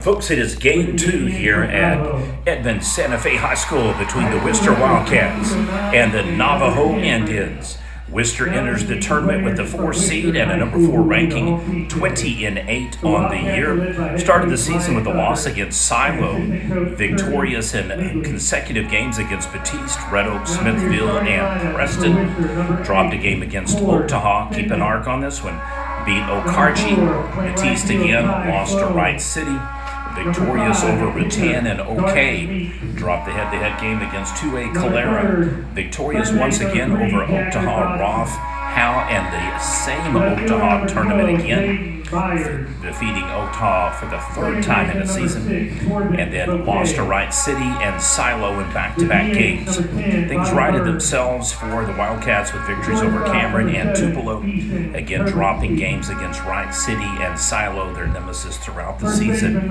Folks, it is game 2 here at Edmond Santa Fe High School between the Wister Wildcats and the Navajo Indians. Wister enters the tournament with the 4 seed and a number 4 ranking, 20-8 on the year. Started the season with a loss against Silo, victorious in consecutive games against Batiste, Red Oak, Smithville, and Preston. Dropped a game against Otaha. Keep an arc on this one. Beat Okarche. Batiste again, lost to Wright City. Victorious over Rattan and OK. Dropped the head-to-head game against 2A Calera. Victorious once again over Otaha Roth, Howe, and the same Otaha tournament again. Defeating Otaha for the 3rd time in the season. And then lost to Wright City and Silo in back-to-back games. Things righted themselves for the Wildcats with victories over Cameron and Tupelo. Again, dropping games against Wright City and Silo, their nemesis throughout the season.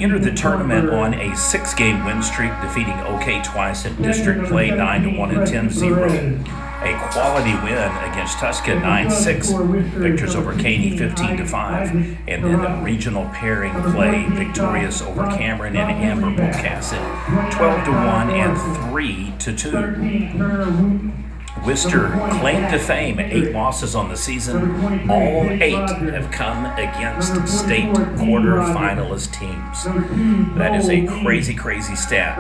Entered the tournament on a 6-game win streak, defeating OK twice in district play 9-1 and 10-0. A quality win against Tuscan 9-6, victors over Caney 15-5, and then the regional pairing play victorious over Cameron and Amber Bocasset 12-1 and 3-2. Wister claimed to fame, 8 losses on the season. All 8 have come against state quarterfinalist teams. That is a crazy, crazy stat.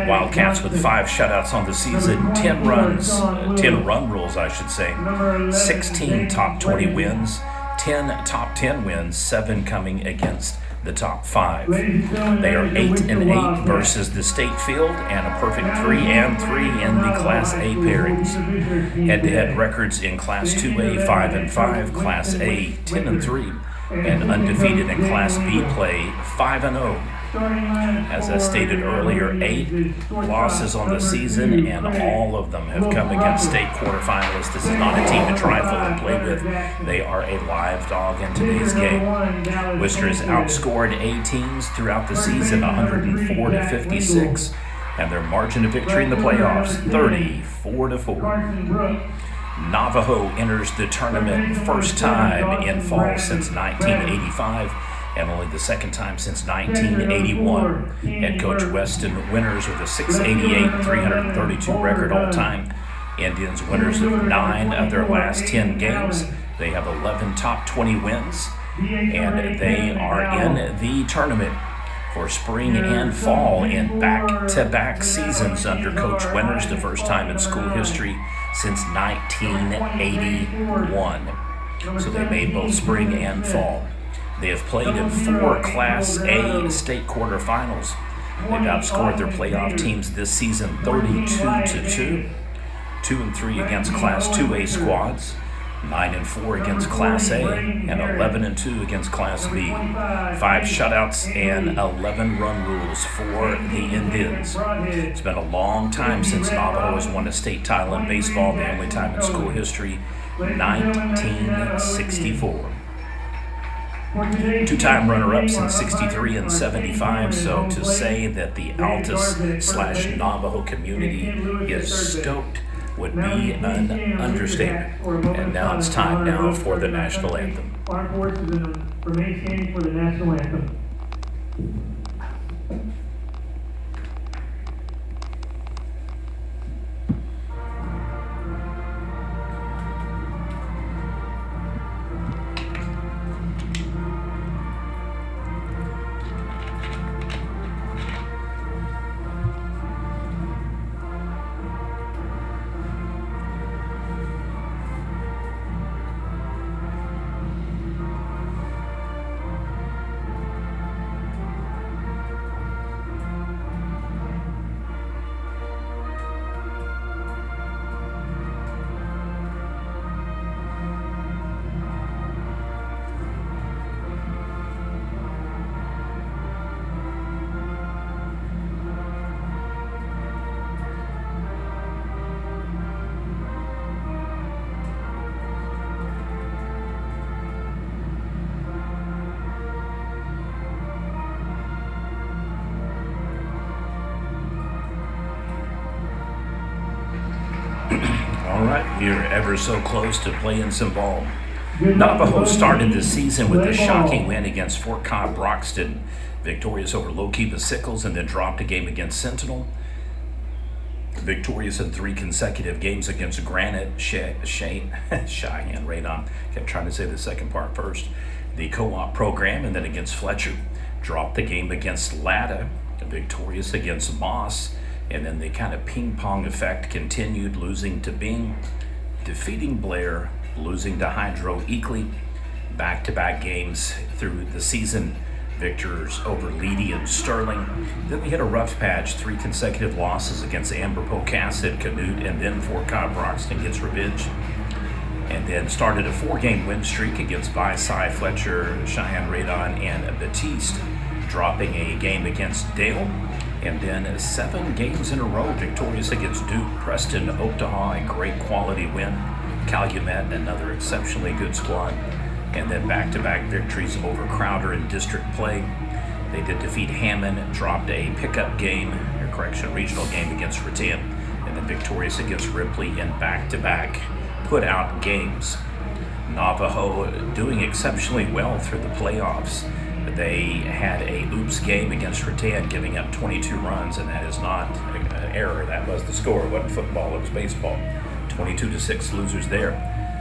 Wildcats with 5 shutouts on the season, 10 run rules, I should say. 16 top 20 wins, 10 top 10 wins, 7 coming against the top 5. They are 8-8 versus the state field and a perfect 3-3 in the Class A pairings. Head-to-head records in Class 2A 5-5, Class A 10-3, and undefeated in Class B play 5-0. As I stated earlier, 8 losses on the season, and all of them have come against state quarterfinalists. This is not a team to trifle and play with. They are a live dog in today's game. Wister has outscored A teams throughout the season, 104-56, and their margin of victory in the playoffs, 34-4. Navajo enters the tournament first time in fall since 1985. And only the 2nd time since 1981. Head coach Weston winners with a 688, 332 record all-time. Indians winners of 9 of their last 10 games. They have 11 top 20 wins, and they are in the tournament for spring and fall in back-to-back seasons under Coach Winners, the first time in school history since 1981. So they made both spring and fall. They have played in 4 Class A state quarterfinals. They've outscored their playoff teams this season 32-2, 2-3 against Class 2A squads, 9-4 against Class A, and 11-2 against Class B. 5 shutouts and 11 run rules for the Indians. It's been a long time since Navajo has won a state title in baseball, the only time in school history, 1964. 2-time runner-ups in 63 and 75, so to say that the Altus/Navajo community is stoked would be an understatement. And now it's time now for the national anthem. Armed forces remain standing for the national anthem. All right, you're ever so close to playing some ball. Navajo started the season with a shocking win against Fort Cobb Broxton, victorious over Low-Kiva Sickles, and then dropped a game against Sentinel. Victorious in 3 consecutive games against Granite, Cheyenne, Radon. Kept trying to say the second part first. The co-op program, and then against Fletcher. Dropped the game against Latta, victorious against Moss, and then the kind of ping-pong effect continued, losing to Bing, defeating Blair, losing to Hydro Eakley. Back-to-back games through the season. Victors over Leedy and Sterling. Then we hit a rough patch, 3 consecutive losses against Amber Pocasset, Canute, and then Fort Cobb Broxton gets revenge. And then started a 4-game win streak against Visay, Fletcher, Cheyenne Radon, and Batiste, dropping a game against Dale. And then 7 games in a row victorious against Duke, Preston, Oaktahaw, a great quality win. Calumet, another exceptionally good squad. And then back-to-back victories over Crowder in district play. They did defeat Hammond, dropped a pickup game, regional game against Rattan, and then victorious against Ripley in back-to-back put-out games. Navajo doing exceptionally well through the playoffs. They had a oops game against Rattan, giving up 22 runs, and that is not an error. That was the score. It wasn't football, it was baseball. 22-6 losers there.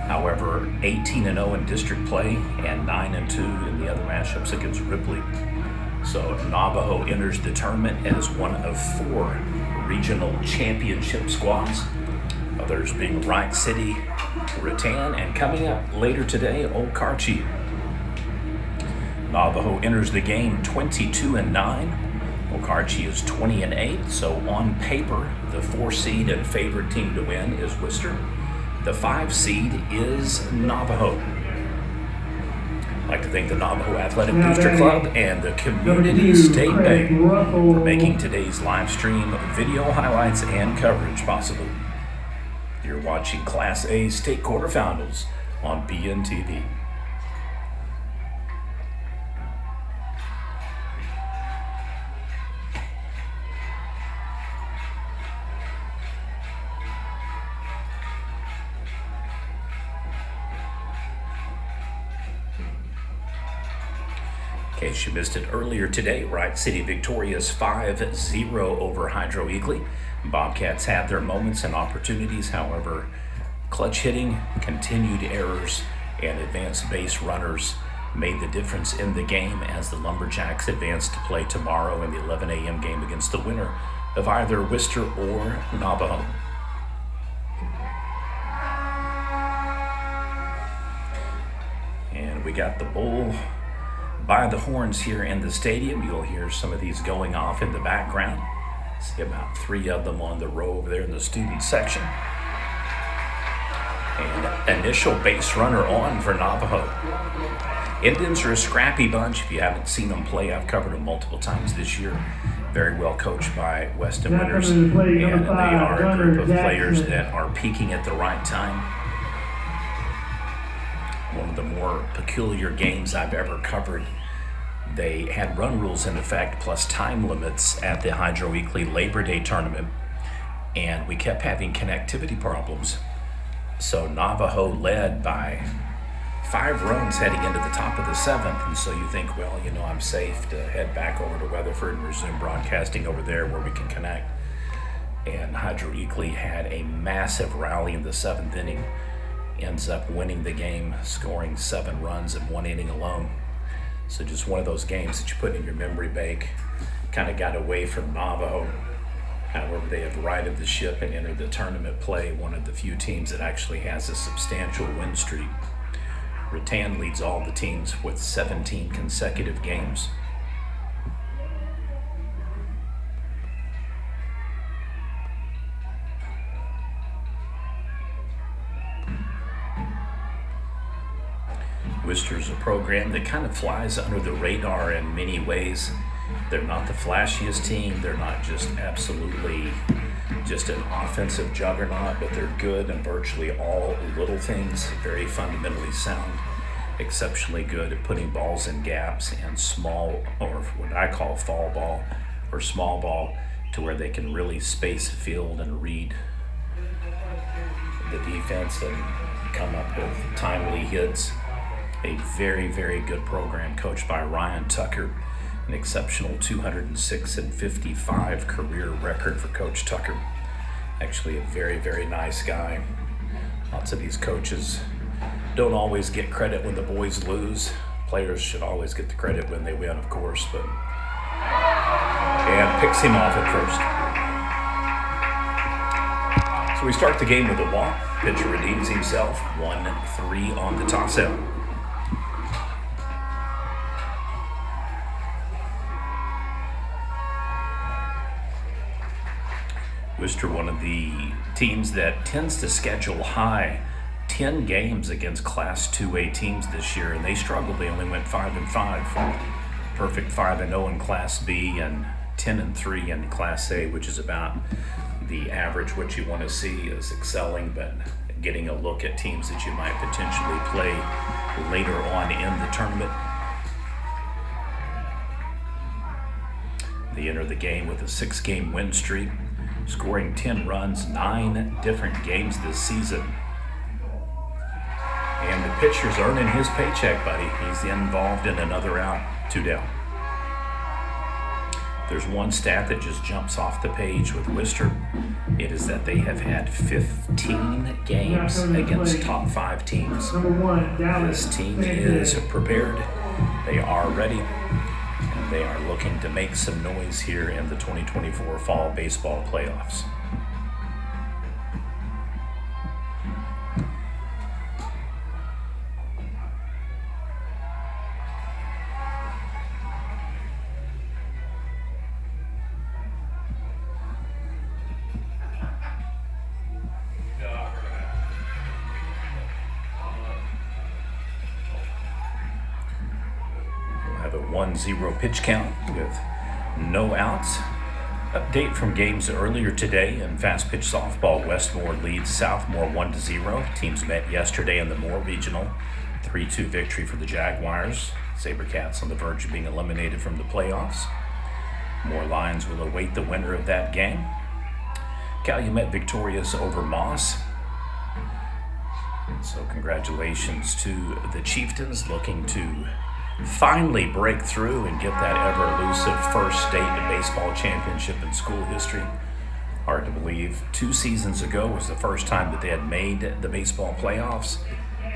However, 18-0 in district play and 9-2 in the other matchups against Ripley. So Navajo enters the tournament as one of 4 regional championship squads. Others being Wright City, Rattan, and coming up later today, Old Carchi. Navajo enters the game 22-9. Old Carchi is 20-8. So on paper, the 4 seed and favorite team to win is Wister. The 5 seed is Navajo. I'd like to thank the Navajo Athletic Booster Club and the Community State Bank for making today's live stream video highlights and coverage possible. You're watching Class A State Quarterfinals on BNTV. In case you missed it earlier today, Wright City victorious 5-0 over Hydro Eakley. Bobcats had their moments and opportunities, however, clutch hitting, continued errors, and advanced base runners made the difference in the game as the Lumberjacks advanced to play tomorrow in the 11 a.m. game against the winner of either Wister or Navajo. And we got the bull by the horns here in the stadium. You'll hear some of these going off in the background. See about 3 of them on the row over there in the student section. And initial base runner on for Navajo. Indians are a scrappy bunch. If you haven't seen them play, I've covered them multiple times this year. Very well coached by Weston Winters. And they are a group of players that are peaking at the right time. One of the more peculiar games I've ever covered. They had run rules in effect plus time limits at the Hydro Eakley Labor Day tournament, and we kept having connectivity problems. So Navajo led by 5 runs heading into the top of the 7th, and so you think, well, you know, I'm safe to head back over to Weatherford and resume broadcasting over there where we can connect. And Hydro Eakley had a massive rally in the 7th inning, ends up winning the game, scoring 7 runs in 1 inning alone. So just one of those games that you put in your memory bank. Kind of got away from Navajo. However, they have righted the ship and entered the tournament play, one of the few teams that actually has a substantial win streak. Rattan leads all the teams with 17 consecutive games. Wister's a program that kind of flies under the radar in many ways. They're not the flashiest team. They're not just absolutely just an offensive juggernaut, but they're good in virtually all little things, very fundamentally sound, exceptionally good at putting balls in gaps and small, or what I call fall ball or small ball, to where they can really space the field and read the defense and come up with timely hits. A very, very good program coached by Ryan Tucker. An exceptional 206-55 career record for Coach Tucker. Actually a very, very nice guy. Lots of these coaches don't always get credit when the boys lose. Players should always get the credit when they win, of course, but and picks him off at first. So we start the game with a walk. Pitcher redeems himself. 1-3 on the toss-out. Wister, one of the teams that tends to schedule high, 10 games against Class 2A teams this year, and they struggled. They only went 5-5, perfect 5-0 in Class B, and 10-3 in Class A, which is about the average. What you want to see is excelling, but getting a look at teams that you might potentially play later on in the tournament. They enter the game with a 6-game win streak, scoring 10 runs, 9 different games this season. And the pitcher's earning his paycheck, buddy. He's involved in another out, 2 down. There's one stat that just jumps off the page with Wister. It is that they have had 15 games against top 5 teams. This team is prepared. They are ready. And they are looking to make some noise here in the 2024 fall baseball playoffs. Have a 1-0 pitch count with no outs. Update from games earlier today in fast pitch softball. Westmore leads Southmore 1-0. Teams met yesterday in the Moore Regional. 3-2 victory for the Jaguars. Sabercats on the verge of being eliminated from the playoffs. Moore Lions will await the winner of that game. Calumet victorious over Moss. So congratulations to the Chieftains, looking to finally break through and get that ever-elusive first state baseball championship in school history. Hard to believe. 2 seasons ago was the first time that they had made the baseball playoffs,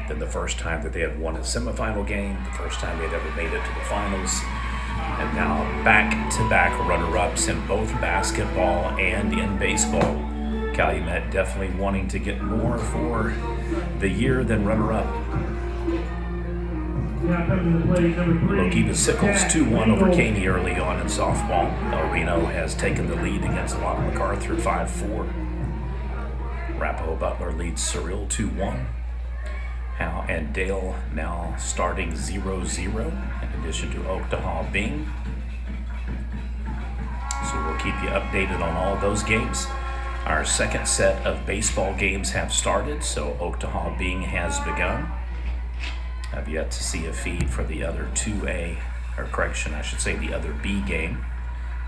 then the first time that they had won a semifinal game, the first time they had ever made it to the finals, and now back-to-back runner-ups in both basketball and in baseball. Calumet definitely wanting to get more for the year than runner-up. Loki the Sickles 2-1 over Caney early on in softball. El Reno has taken the lead against Lott MacArthur 5-4. Arapahoe Butler leads Surreal 2-1. Hal and Dale now starting 0-0 in addition to Oaktahaw Bing. So we'll keep you updated on all those games. Our second set of baseball games have started, so Oaktahaw Bing has begun. I've yet to see a feed for the other 2A, or correction, I should say the other B game,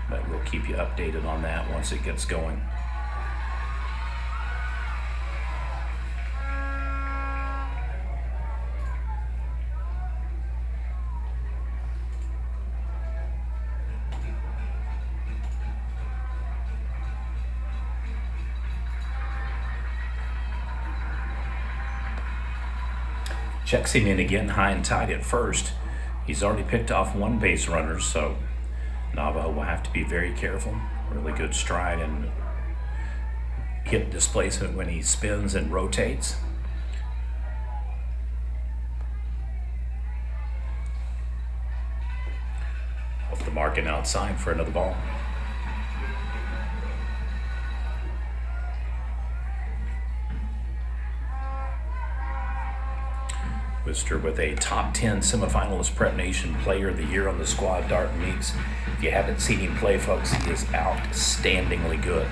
but we'll keep you updated on that once it gets going. Checks him in again, high and tight at first. He's already picked off 1 base runner, so Navajo will have to be very careful. Really good stride and hip displacement when he spins and rotates. Off the mark and outside for another ball. Wister with a top 10 semifinalist Prep Nation Player of the Year on the squad, Darton Meeks. If you haven't seen him play, folks, he is outstandingly good.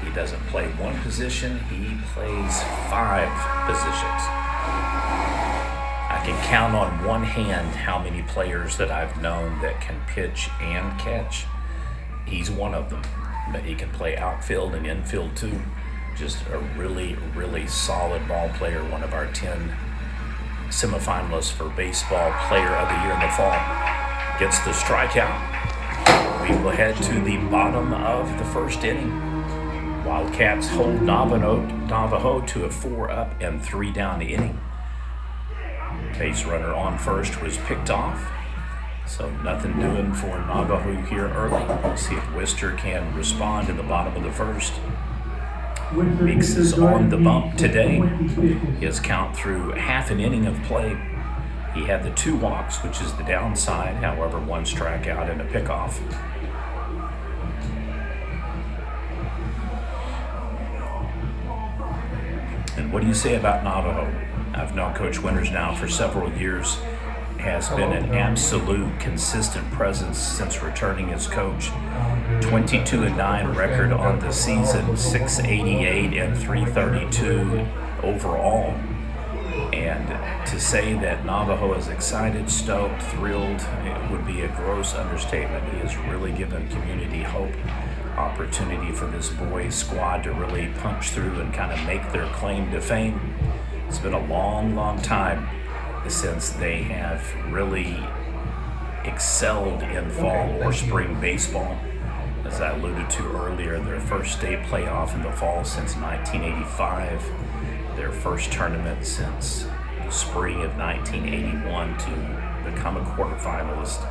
He doesn't play 1 position, he plays 5 positions. I can count on one hand how many players that I've known that can pitch and catch. He's one of them, but he can play outfield and infield too. Just a really, really solid ball player, one of our 10 semifinalist for Baseball Player of the Year in the fall, gets the strikeout. We will head to the bottom of the first inning. Wildcats hold Navajo to a 4-up and 3-down inning. Base runner on first was picked off, so nothing doing for Navajo here early. We'll see if Wister can respond in the bottom of the first. Meeks is on the bump today. His count through half an inning of play. He had the 2 walks, which is the downside. However, 1 strikeout and a pickoff. And what do you say about Navajo? I've known Coach Winters now for several years. Has been an absolute consistent presence since returning as coach. 22-9 record on the season, 688 and 332 overall. And to say that Navajo is excited, stoked, thrilled, it would be a gross understatement. He has really given community hope, opportunity for this boys squad to really punch through and kind of make their claim to fame. It's been a long, long time since they have really excelled in fall or spring baseball. As I alluded to earlier, their first state playoff in the fall since 1985, their first tournament since the spring of 1981 to become a quarterfinalist.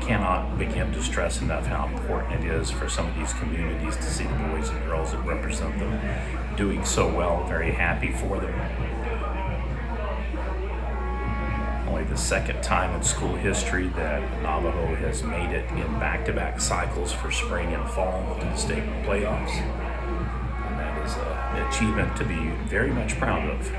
Cannot begin to stress enough how important it is for some of these communities to see the boys and girls that represent them doing so well. Very happy for them. Only the second time in school history that Navajo has made it in back-to-back cycles for spring and fall to the state playoffs. And that is an achievement to be very much proud of.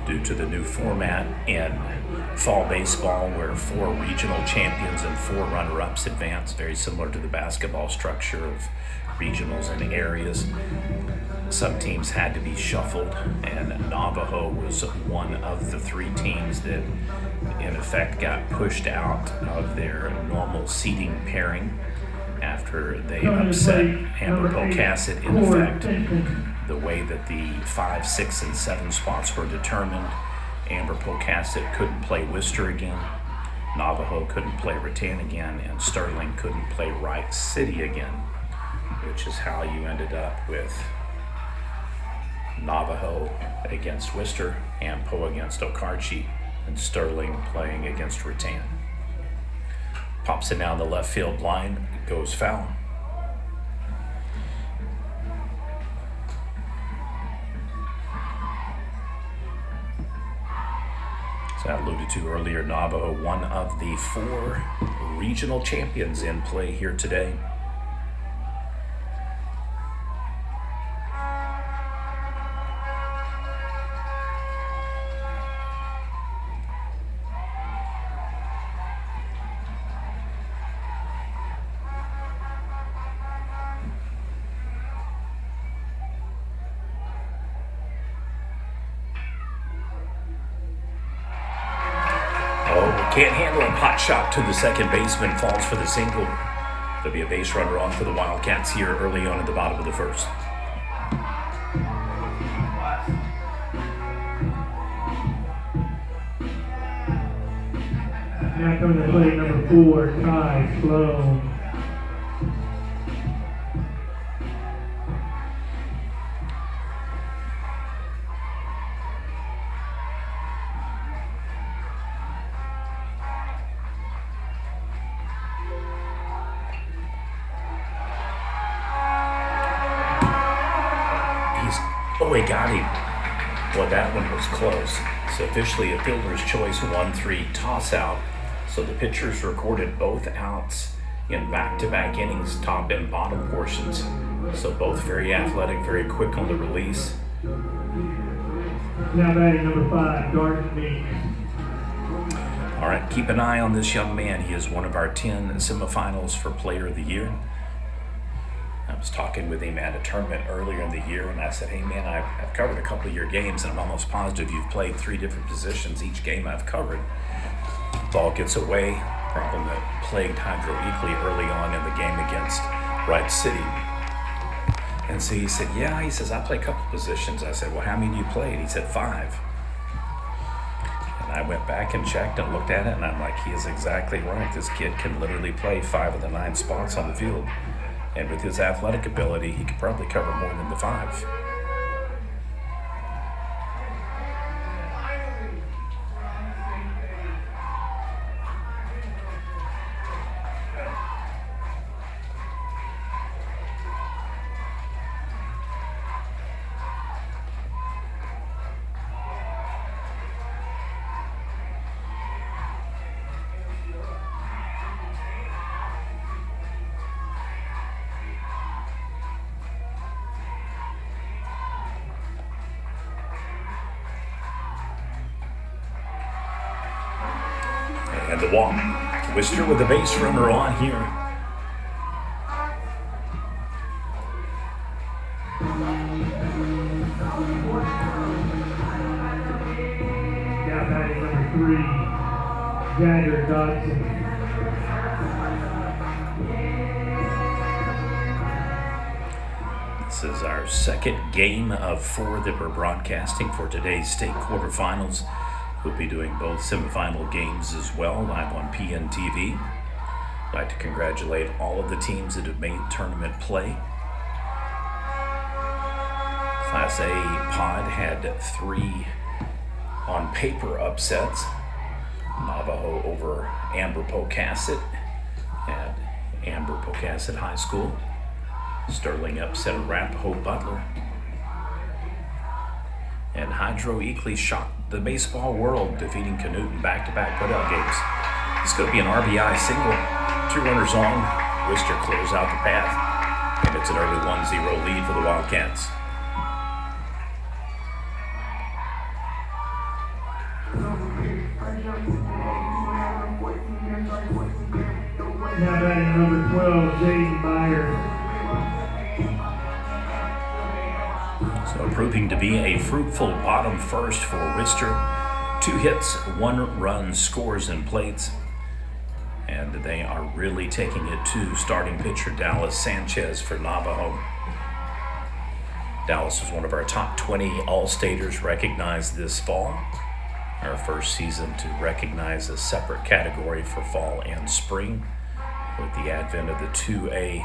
Due to the new format in fall baseball where 4 regional champions and 4 runner-ups advance, very similar to the basketball structure of regionals and areas. Some teams had to be shuffled, and Navajo was one of the 3 teams that in effect got pushed out of their normal seeding pairing after they upset Amber-Pocasset. In effect, the way that the 5, 6, and 7 spots were determined, Amber-Pocasset couldn't play Wister again, Navajo couldn't play Rattan again, and Sterling couldn't play Wright City again, which is how you ended up with Navajo against Wister, Ampo against Okarche, and Sterling playing against Rattan. Pops it down the left field line, goes foul. As I alluded to earlier, Navajo, one of the 4 regional champions in play here today. Can't handle a pot shot to the second baseman, falls for the single. There'll be a base runner on for the Wildcats here early on at the bottom of the first. Now coming to play number 4, Ty Slow. Oh, he got him. Well, that one was close. It's officially a fielder's choice 1-3 toss out. So the pitchers recorded both outs in back-to-back innings, top and bottom portions. So both very athletic, very quick on the release. Now batting number 5, Garden Meeks. All right, keep an eye on this young man. He is one of our 10 semifinals for Player of the Year. was talking with him at a tournament earlier in the year, and I said, hey man, I've covered a couple of your games, and I'm almost positive you've played 3 different positions each game I've covered. Ball gets away, problem that plagued Hydro Eakley early on in the game against Wright City. And so he said, yeah, he says, I play a couple positions. I said, well, how many do you play? And he said, 5. And I went back and checked and looked at it, and I'm like, he is exactly right. This kid can literally play 5 of the 9 spots on the field. And with his athletic ability, he could probably cover more than the 5. And the walk. Wister with the base runner on here. Now batting number 3, Jagger Dodson. This is our second game of 4 that we're broadcasting for today's state quarterfinals. We'll be doing both semifinal games as well, live on PNTV. I'd like to congratulate all of the teams that have made tournament play. Class A pod had 3 on paper upsets. Navajo over Amber Pocasset at Amber Pocasset High School. Sterling upset Arapahoe Butler. And Hydro Eakley shocked the baseball world, defeating Canute in back-to-back putout games. It's going to be an RBI single. 2 runners on. Wister clears out the path. And it's an early 1-0 lead for the Wildcats. Now batting number 12, Jaden Myers. So proving to be a fruitful bottom first for Wister. 2 hits, 1 run, scores and plates. And they are really taking it to starting pitcher Dallas Sanchez for Navajo. Dallas was one of our top 20 All-Staters recognized this fall. Our first season to recognize a separate category for fall and spring. With the advent of the 2A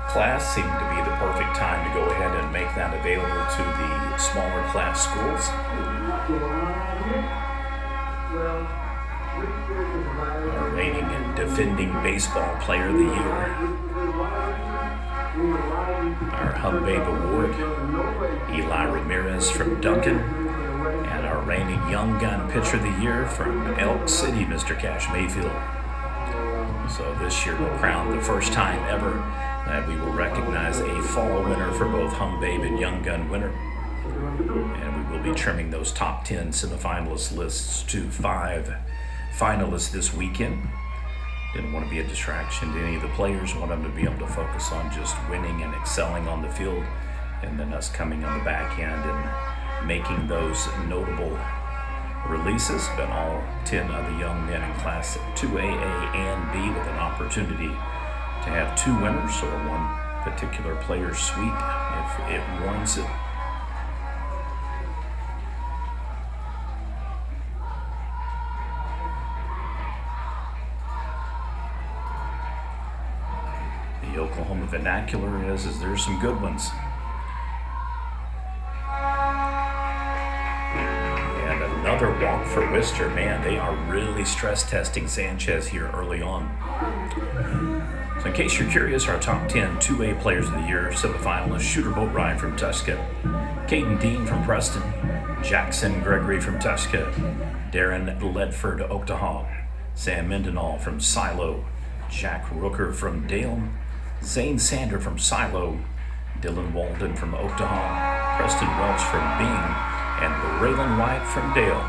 class seemed to be the perfect time to go ahead and make that available to the smaller class schools. Our reigning and defending baseball player of the year, our Hub Babe Award, Eli Ramirez from Duncan, and our reigning young gun pitcher of the year from Elk City, Mr. Cash Mayfield. So this year we'll crown the first time ever that we will recognize a fall winner for both Hum Babe and Young Gun winner. And we will be trimming those top 10 semifinalist lists to 5 finalists this weekend. Didn't want to be a distraction to any of the players. Want them to be able to focus on just winning and excelling on the field, and then us coming on the back end and making those notable releases. But all 10 of the young men in Class 2A, A, and B with an opportunity to have 2 winners or 1 particular player sweep if it warrants it. The Oklahoma vernacular is there's some good ones. And another walk for Wister. Man, they are really stress testing Sanchez here early on. So in case you're curious, our top 10 2A players of the year semifinalists: Shooter Boatright from Tuska, Caden Dean from Preston, Jackson Gregory from Tuska, Darren Ledford Oktahal, Sam Mendenhall from Silo, Jack Rooker from Dale, Zane Sander from Silo, Dylan Walden from Oktahal, Preston Welch from Bing, and Raylan White from Dale.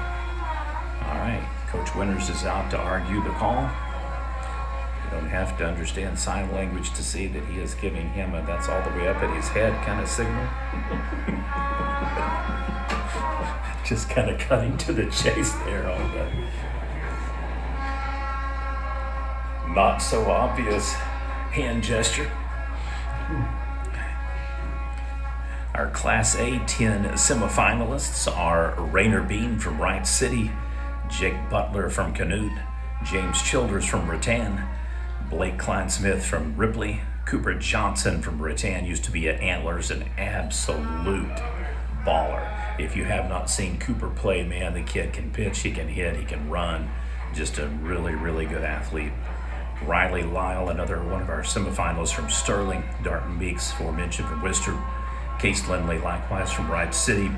All right, Coach Winters is out to argue the call. You don't have to understand sign language to see that he is giving him a "that's all the way up at his head" kind of signal. Just kind of cutting to the chase there on the not so obvious hand gesture. Our Class A-10 semifinalists are Rainer Bean from Wright City, Jake Butler from Canute, James Childers from Rattan, Blake Kleinsmith from Ripley, Cooper Johnson from Rattan, used to be at Antlers, an absolute baller. If you have not seen Cooper play, man, the kid can pitch, he can hit, he can run. Just a really, really good athlete. Riley Lyle, another one of our semifinalists from Sterling, Darton Meeks, aforementioned from Wister, Case Lindley, likewise from Wright City,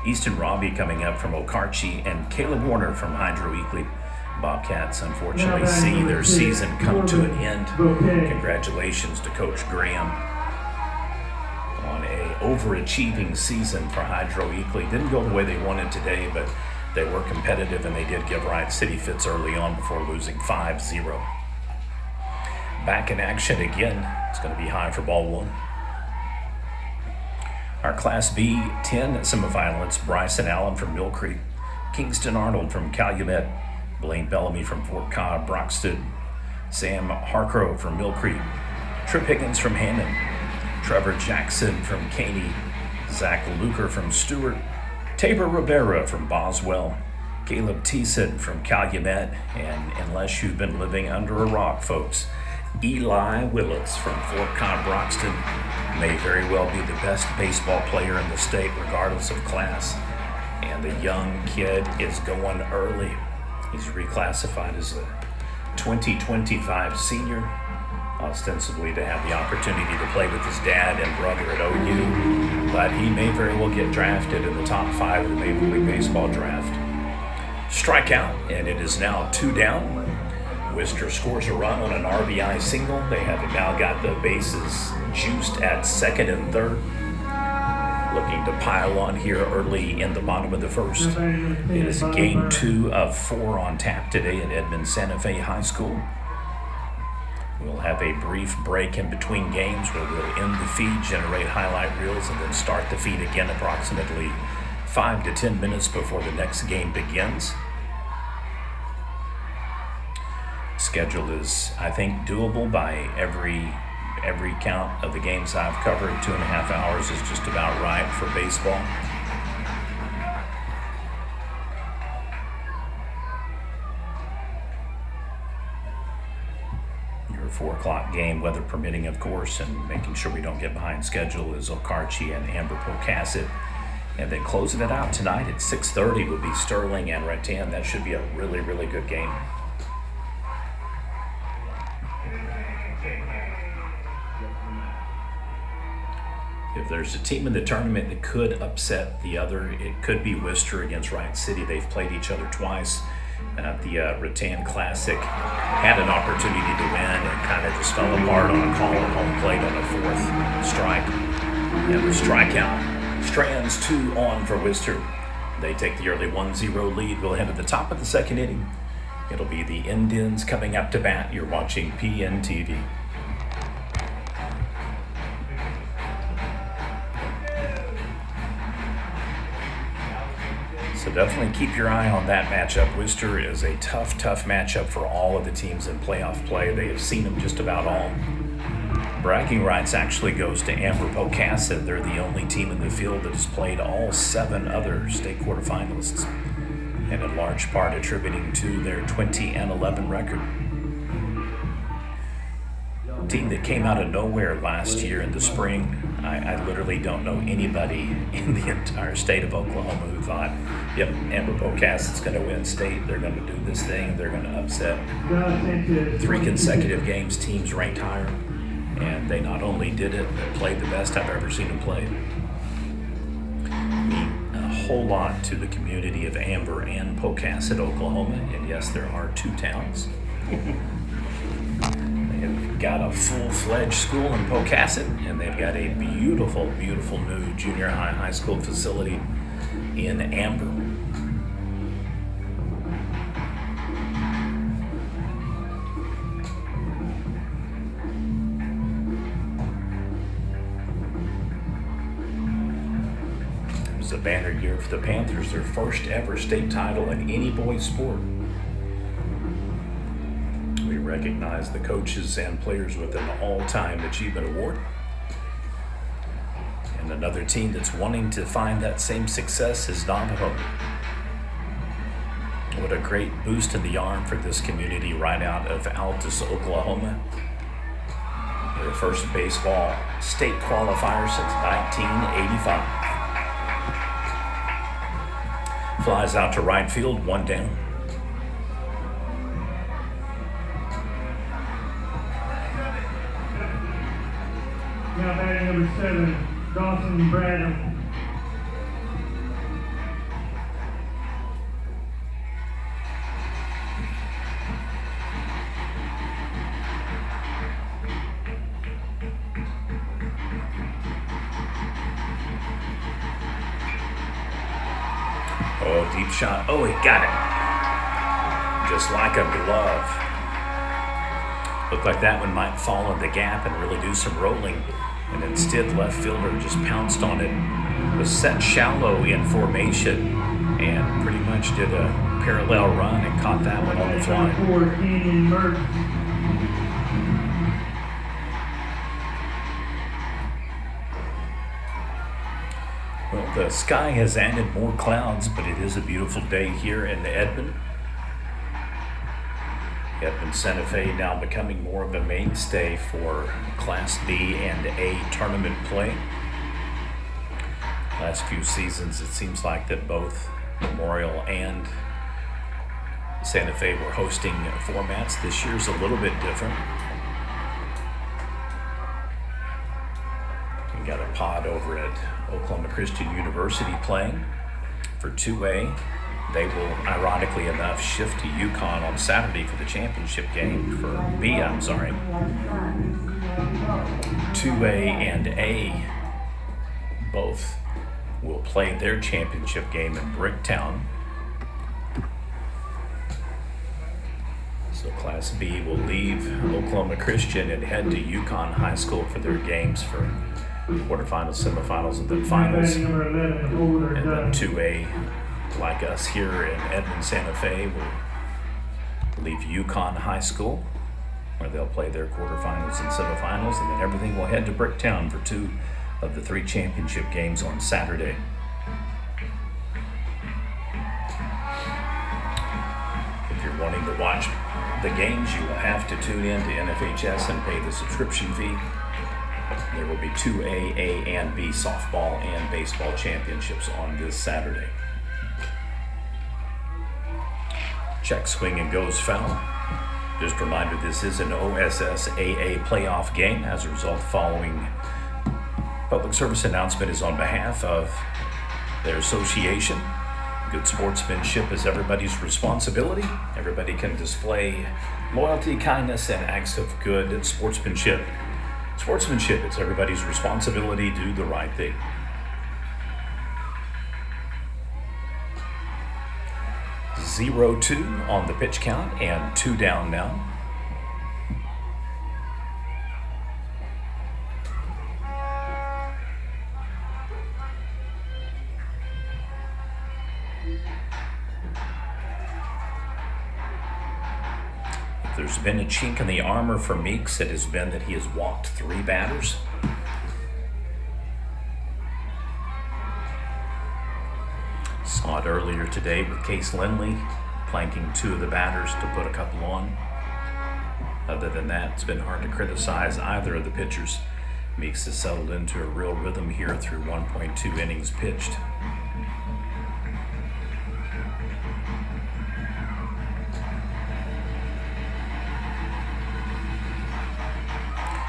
Easton Robbie coming up from Okarche, and Caleb Warner from Hydro Eakley. Bobcats unfortunately see their season come to an end. Congratulations to Coach Graham on a overachieving season for Hydro Eakley. Didn't go the way they wanted today, but they were competitive and they did give Wright City fits early on before losing 5-0. Back in action again. It's going to be high for ball one. Our Class B-10 semifinalists, Bryson Allen from Mill Creek, Kingston Arnold from Calumet, Blaine Bellamy from Fort Cobb, Broxton, Sam Harcrow from Mill Creek, Trip Higgins from Hammond, Trevor Jackson from Caney, Zach Luker from Stewart, Tabor Rivera from Boswell, Caleb Thiessen from Calumet, and unless you've been living under a rock, folks, Eli Willits from Fort Cobb, Broxton may very well be the best baseball player in the state regardless of class. And the young kid is going early. He's reclassified as a 2025 senior, ostensibly to have the opportunity to play with his dad and brother at OU, but he may very well get drafted in the top 5 of the Major League Baseball draft. Strikeout, and it is now 2 down. Wister scores a run on an RBI single. They have now got the bases juiced at second and third. Looking to pile on here early in the bottom of the first. It is game 2 of 4 on tap today at Edmond Santa Fe High School. We'll have a brief break in between games where we'll end the feed, generate highlight reels, and then start the feed again approximately 5 to 10 minutes before the next game begins. Schedule is, I think, doable by every count of the games I've covered. 2.5 hours is just about right for baseball. Your 4 o'clock game, weather permitting, of course, and making sure we don't get behind schedule, is Okarche and Amber Pocasset. And then closing it out tonight at 6:30 will be Sterling and Rattan. That should be a really, really good game. If there's a team in the tournament that could upset the other, it could be Wister against Wright City. They've played each other twice at the Rattan Classic. Had an opportunity to win and kind of just fell apart on a call at home plate on a 4th strike. And the strikeout. Strands 2 on for Wister. They take the early 1-0 lead. We'll head to the top of the 2nd inning. It'll be the Indians coming up to bat. You're watching PNTV. So definitely keep your eye on that matchup. Wister is a tough matchup for all of the teams in playoff play. They have seen them just about all. Bragging rights actually goes to Amber Pocasset. They're the only team in the field that has played all 7 other state quarterfinalists, and in large part attributing to their 20-11 record. A team that came out of nowhere last year in the spring. I literally don't know anybody in the entire state of Oklahoma who thought, yep, Amber Pocasset's going to win state. They're going to do this thing. They're going to upset 3 consecutive games, teams ranked higher. And they not only did it, but played the best I've ever seen them play. Mean a whole lot to the community of Amber and Pocasset, Oklahoma. And yes, there are 2 towns. They've got a full-fledged school in Pocasset, and they've got a beautiful, beautiful new junior high school facility in Amber. banner year for the Panthers, their first ever state title in any boys sport. We recognize the coaches and players with an all-time achievement award. And another team that's wanting to find that same success is Navajo. What a great boost in the arm for this community right out of Altus, Oklahoma. Their first baseball state qualifier since 1985. Flies out to right field, one down. Now batting number 7, Dawson Bradham. Oh, deep shot. Oh, he got it. Just like a glove. Looked like that one might fall in the gap and really do some rolling. And instead, left fielder just pounced on it. Was set shallow in formation and pretty much did a parallel run and caught that one on the fly. Well, the sky has added more clouds, but it is a beautiful day here in Edmond. Edmond Santa Fe now becoming more of a mainstay for Class B and A tournament play. Last few seasons, it seems like that both Memorial and Santa Fe were hosting formats. This year's a little bit different. We got a pod over at Oklahoma Christian University playing for 2A. They will, ironically enough, shift to Yukon on Saturday for the championship game for B, 2A and A both will play their championship game in Bricktown. So Class B will leave Oklahoma Christian and head to Yukon High School for their games for quarterfinals, semifinals, and then finals. And then 2A, like us here in Edmond, Santa Fe, will leave Yukon High School, where they'll play their quarterfinals and semifinals, and then everything will head to Bricktown for 2 of the 3 championship games on Saturday. If you're wanting to watch the games, you will have to tune in to NFHS and pay the subscription fee. There will be 2A, A, and B softball and baseball championships on this Saturday. Check swing and goes foul. Just a reminder, this is an OSSAA playoff game. As a result, following public service announcement is on behalf of their association. Good sportsmanship is everybody's responsibility. Everybody can display loyalty, kindness, and acts of good sportsmanship. Sportsmanship, it's everybody's responsibility. Do the right thing. Zero 2 on the pitch count and 2 down now. If there's been a chink in the armor for Meeks, it has been that he has walked 3 batters. Saw it earlier today with Case Lindley planking 2 of the batters to put a couple on. Other than that, it's been hard to criticize either of the pitchers. Meeks has settled into a real rhythm here through 1.2 innings pitched.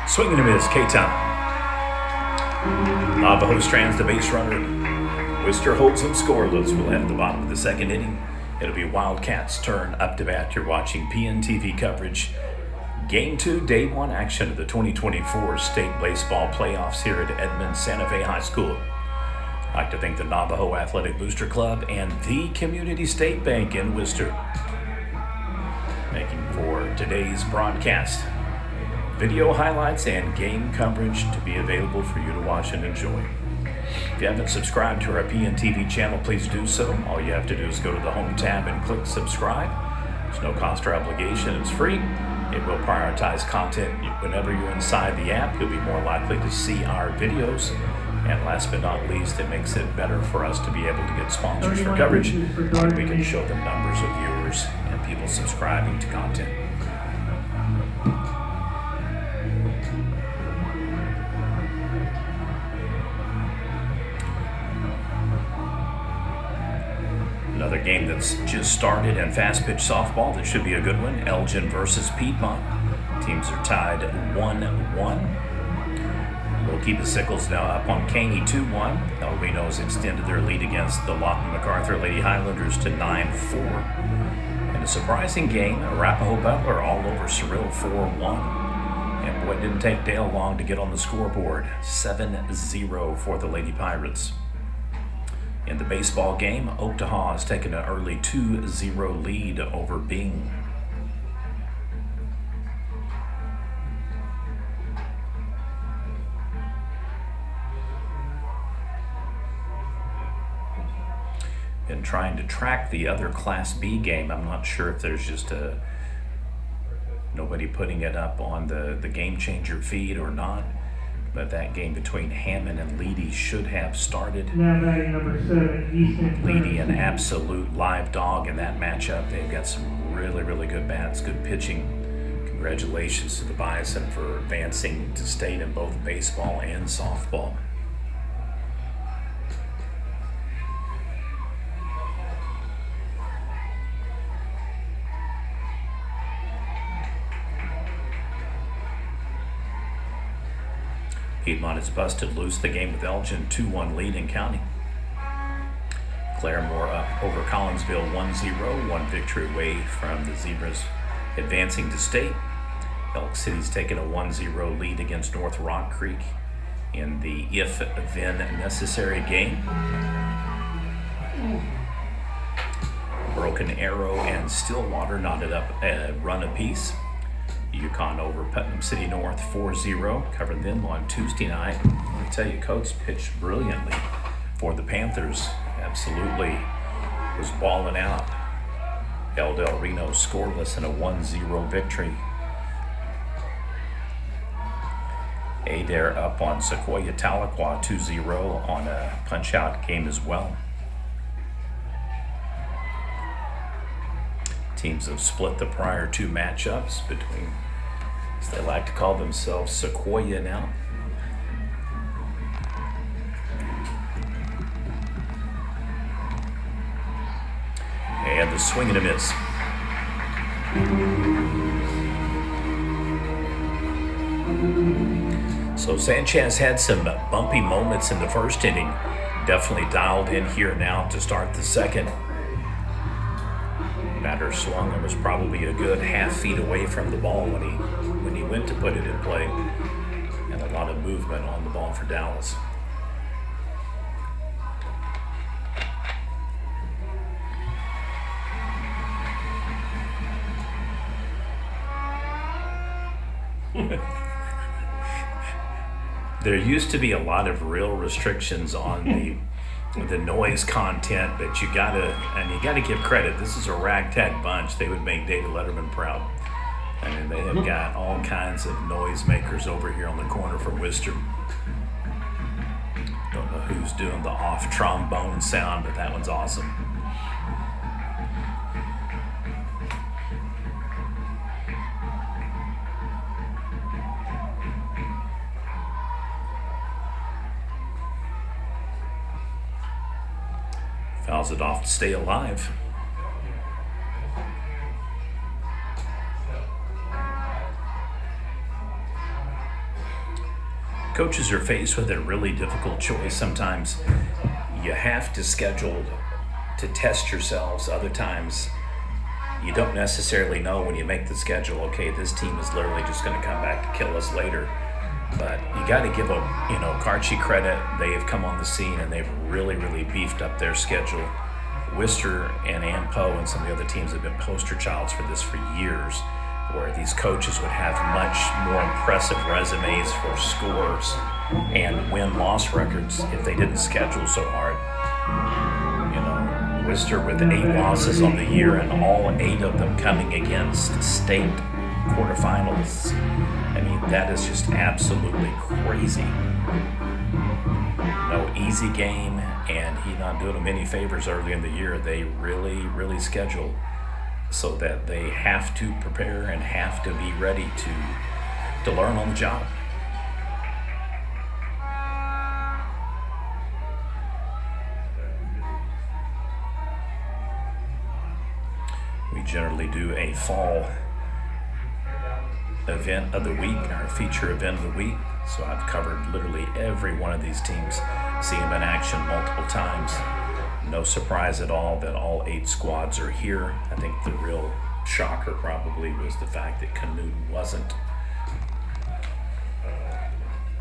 Swinging and a miss, K-Town. Navajo strands the base runner. Wister holds him scoreless. We'll head to the bottom of the 2nd inning. It'll be Wildcats' turn up to bat. You're watching PNTV coverage. Game 2, Day 1 action of the 2024 state baseball playoffs here at Edmond Santa Fe High School. I'd like to thank the Navajo Athletic Booster Club and the Community State Bank in Wister, making for today's broadcast. Video highlights and game coverage to be available for you to watch and enjoy. If you haven't subscribed to our PNTV channel, please do so. All you have to do is go to the home tab and click subscribe. There's no cost or obligation. It's free. It will prioritize content. Whenever you're inside the app, you'll be more likely to see our videos. And last but not least, it makes it better for us to be able to get sponsors for coverage. And we can show them numbers of viewers and people subscribing to content. Another game that's just started in fast pitch softball that should be a good one. Elgin versus Piedmont. Teams are tied 1-1. We'll keep the Sickles now up on Caney 2-1. El Reno's extended their lead against the Lawton MacArthur Lady Highlanders to 9-4. In a surprising game, Arapahoe Butler all over Cyril 4-1. And boy, it didn't take Dale long to get on the scoreboard. 7-0 for the Lady Pirates. In the baseball game, Oaktahaw has taken an early 2-0 lead over Bing. Been trying to track the other Class B game. I'm not sure if there's just nobody putting it up on the Game Changer feed or not. But that game between Hammond and Leedy should have started. Now batting number 7, Easton. Leedy, an absolute live dog in that matchup. They've got some really, really good bats, good pitching. Congratulations to the Bison for advancing to state in both baseball and softball. Piedmont has busted loose the game with Elgin, 2-1 lead in county. Claremore up over Collinsville 1-0, one victory away from the Zebras advancing to state. Elk City's taken a 1-0 lead against North Rock Creek in the if-then necessary game. Broken Arrow and Stillwater knotted up a run apiece. Yukon over Putnam City North 4-0. Covered them on Tuesday night. I want to tell you, Coates pitched brilliantly for the Panthers. Absolutely was balling out. El Del Reno scoreless in a 1-0 victory. Adair up on Sequoia Tahlequah 2-0 on a punch-out game as well. Teams have split the prior two matchups between, as they like to call themselves, Sequoia now. And the swing and a miss. So Sanchez had some bumpy moments in the first inning. Definitely dialed in here now to start the second. Batter swung and was probably a good half-feet away from the ball when he went to put it in play. And a lot of movement on the ball for Dallas. There used to be a lot of real restrictions on the noise content, but you gotta give credit. This is a ragtag bunch. They would make David Letterman proud. I mean, they have got all kinds of noise makers over here on the corner from Wister. Don't know who's doing the off trombone sound, but that one's awesome. Fouls it off to stay alive. Coaches are faced with a really difficult choice. Sometimes you have to schedule to test yourselves. Other times you don't necessarily know when you make the schedule, okay, this team is literally just going to come back to kill us later. But you got to give Karchi credit. They have come on the scene and they've really, really beefed up their schedule. Wister and Ampo and some of the other teams have been poster childs for this for years, where these coaches would have much more impressive resumes for scores and win-loss records if they didn't schedule so hard. You know, Wister with 8 losses on the year, and all 8 of them coming against state quarterfinals. I mean, that is just absolutely crazy. No easy game, and he's not doing them any favors early in the year. They really schedule so that they have to prepare and have to be ready to learn on the job. We generally do a fall event of the week, our feature event of the week. So I've covered literally every one of these teams, see them in action multiple times. No surprise at all that all 8 squads are here. I think the real shocker probably was the fact that Canute wasn't.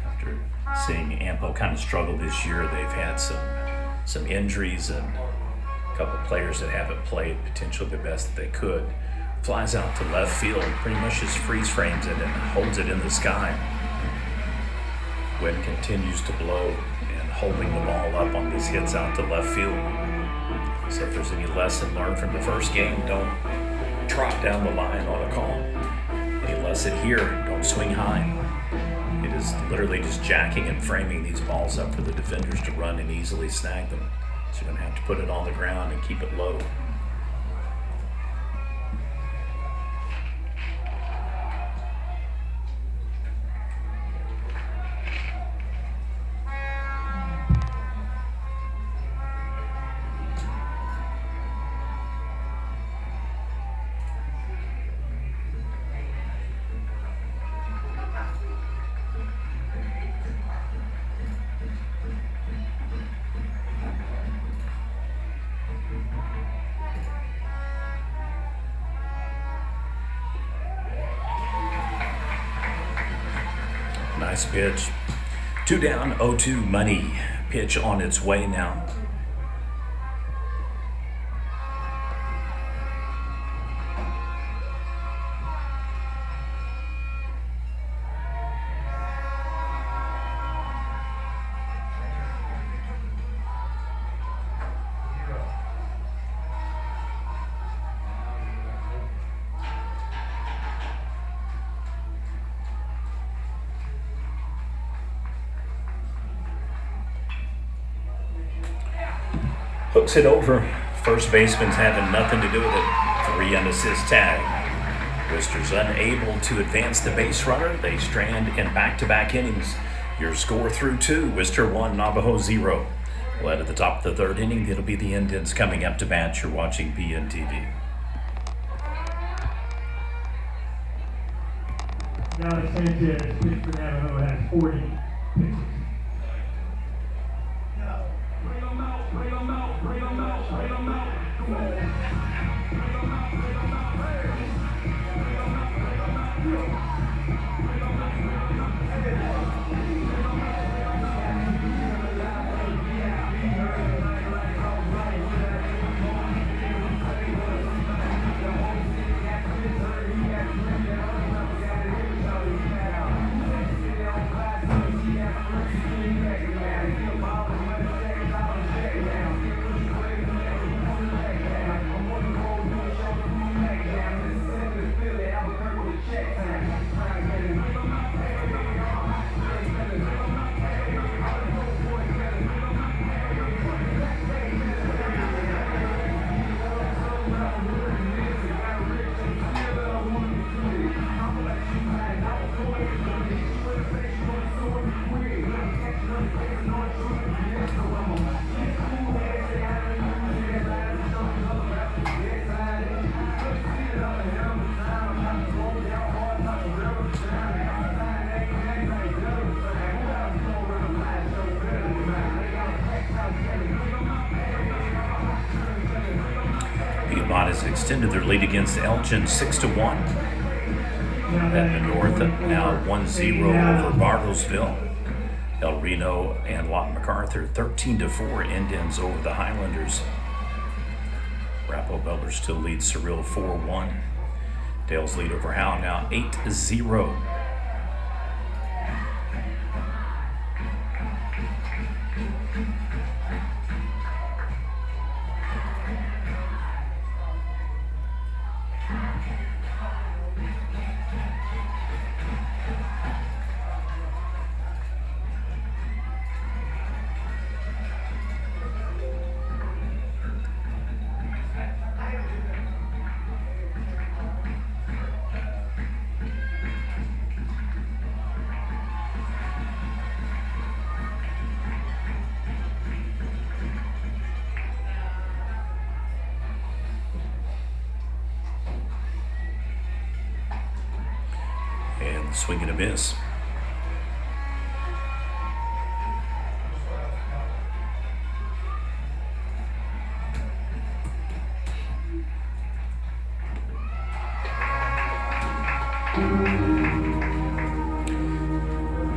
After seeing Ampo kind of struggle this year, they've had some injuries and a couple of players that haven't played potentially the best that they could. Flies out to left field, pretty much just freeze frames it and holds it in the sky. Wind continues to blow and holding the ball up on these hits out to left field. So if there's any lesson learned from the first game, don't trot down the line on a call. Any lesson here, don't swing high. It is literally just jacking and framing these balls up for the defenders to run and easily snag them. So you're going to have to put it on the ground and keep it low. Nice pitch. 2 down, 0-2 money. Pitch on its way now. Hooks it over. First baseman's having nothing to do with it. 3 unassist tag. Wister's unable to advance the base runner. They strand in back-to-back innings. Your score through 2. Wister 1, Navajo 0. Led at the top of the 3rd inning. It'll be the Indians coming up to bat. You're watching BNTV. Alex Sanchez, pitch for Navajo, has 40 pitches. Has extended their lead against Elgin 6-1. At the north, now 1-0 over Bartlesville. El Reno and Lawton MacArthur 13-4 Indians over the Highlanders. Rappo Butler still leads Surreal 4-1. Dale's lead over Howe now 8-0. Swing and a miss.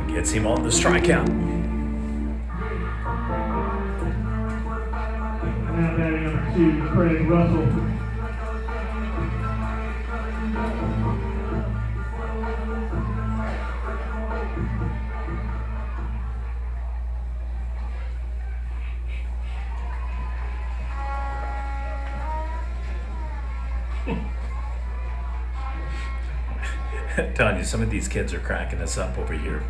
Gets him on the strikeout. Now batting number 2, Craig Russell. I'm telling you, some of these kids are cracking us up over here.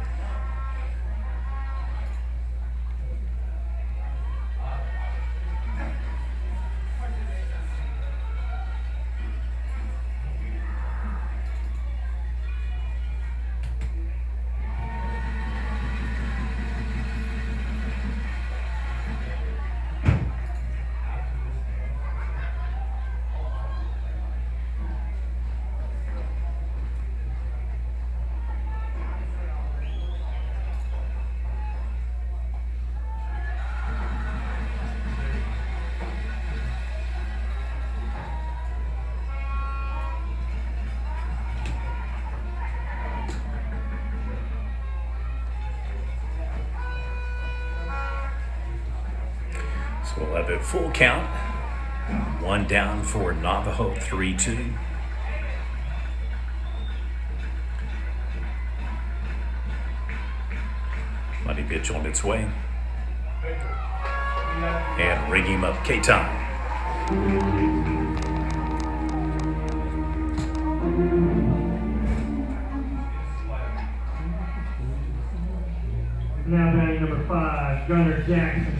So we'll have a full count. One down for Navajo, 3-2. Money pitch on its way. And ring him up, K-Time. Now batting number 5, Gunnar Jackson.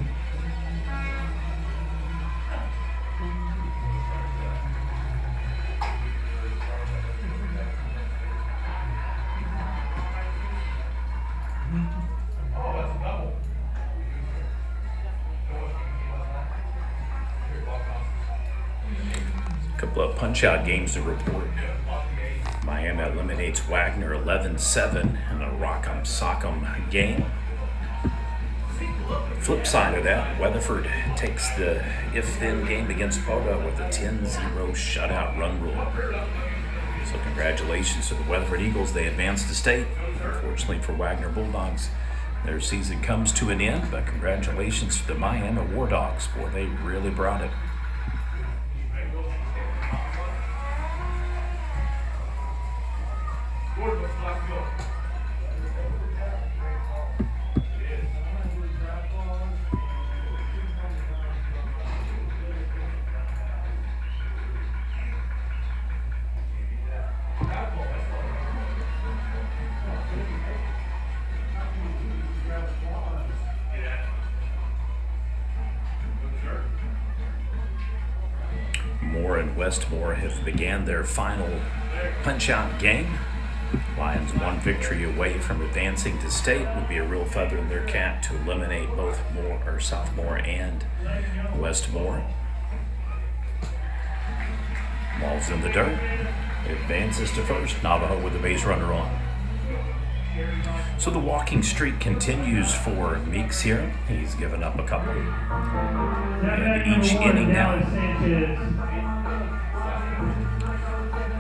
A couple of punch-out games to report. Miami eliminates Wagner 11-7 in a Rock'em Sock'em game. Flip side of that, Weatherford takes the if-then game against Poda with a 10-0 shutout run rule. So congratulations to the Weatherford Eagles. They advanced to state. Unfortunately for Wagner Bulldogs, their season comes to an end, but congratulations to the Miami War Dogs. Boy, they really brought it. Moore and Westmore have began their final punch-out game. Lions one victory away from advancing to state. Would be a real feather in their cap to eliminate both Sophomore and Westmore. Ball's in the dirt. Advances to first. Navajo with the base runner on. So the walking streak continues for Meeks here. He's given up a couple. And each inning now.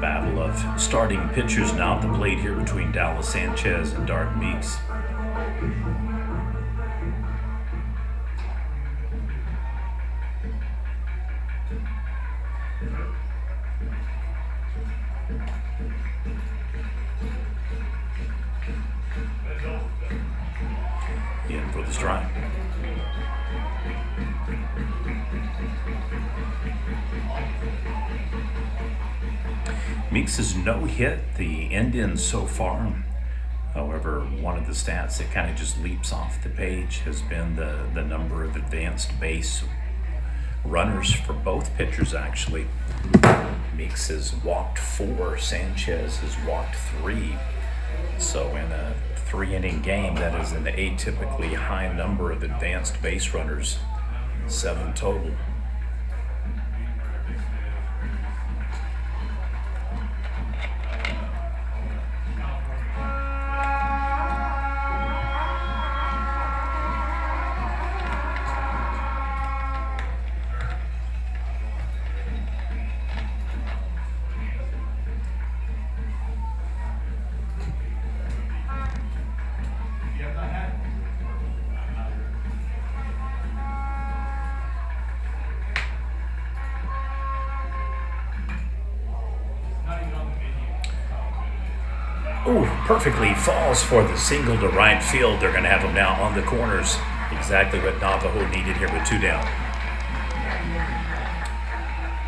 Battle of starting pitchers now at the plate here between Dallas Sanchez and Dart Meeks. In for the strike. Meeks has no hit the Indians so far. However, one of the stats that kind of just leaps off the page has been the number of advanced base runners for both pitchers, actually. Meeks has walked 4, Sanchez has walked 3. So in a 3-inning game, that is an atypically high number of advanced base runners, 7 total. Ooh, perfectly falls for the single to right field. They're going to have him now on the corners. Exactly what Navajo needed here with 2 down.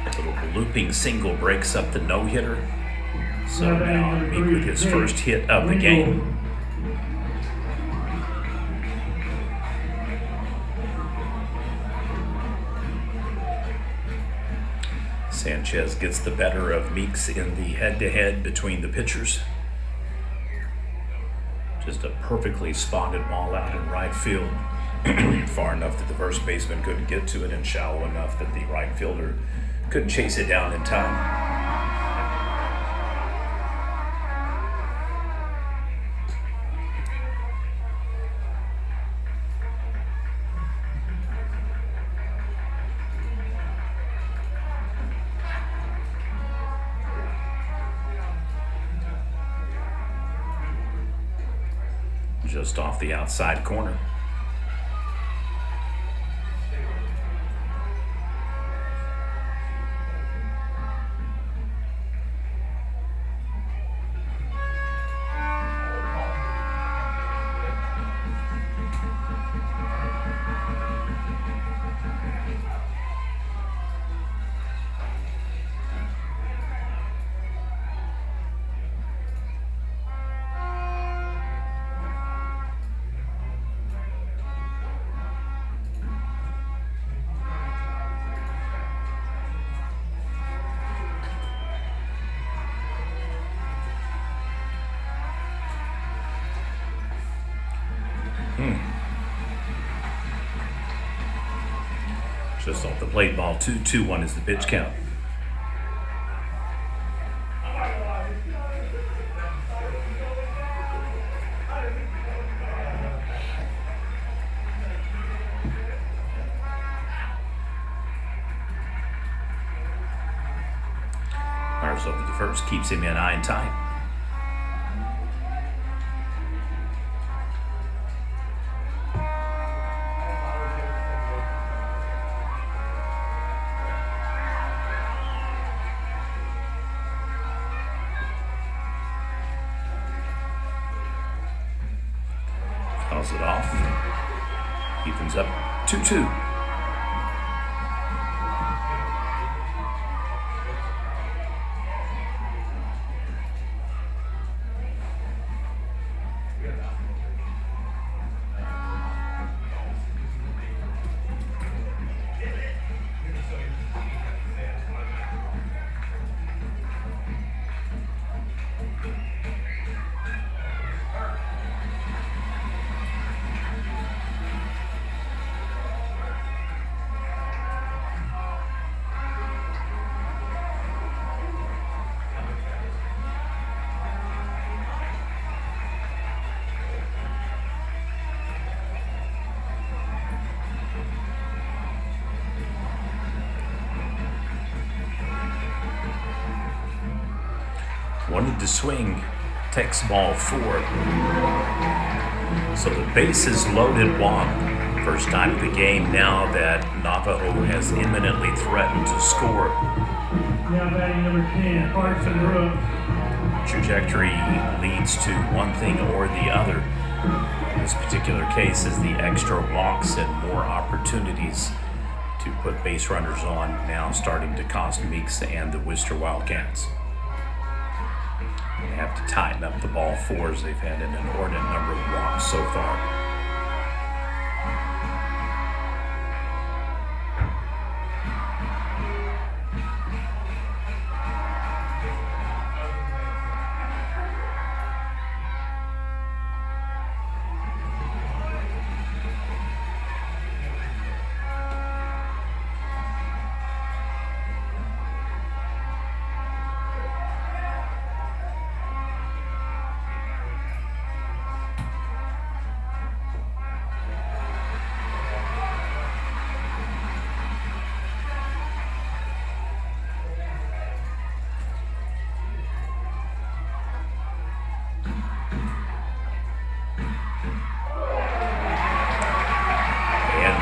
A little looping single breaks up the no-hitter. So now Meek with his first hit of the game. Sanchez gets the better of Meeks in the head-to-head between the pitchers. Just a perfectly spotted ball out in right field. Far enough that the first baseman couldn't get to it, and shallow enough that the right fielder couldn't chase it down in time. Just off the outside corner. Just off the plate ball, 2-2-1 is the pitch count. Fires over the first, keeps him in eye and tight. Fouls it off. Evens up 2-2. Wanted to swing, takes ball 4. So the bases loaded walk. First time of the game now that Navajo has imminently threatened to score. Now batting number 10, Carson Brooks. Trajectory leads to one thing or the other. In this particular case is the extra walks and more opportunities to put base runners on, now starting to cost Meeks and the Wister Wildcats. They have to tighten up the ball 4s. They've had an inordinate number of walks so far.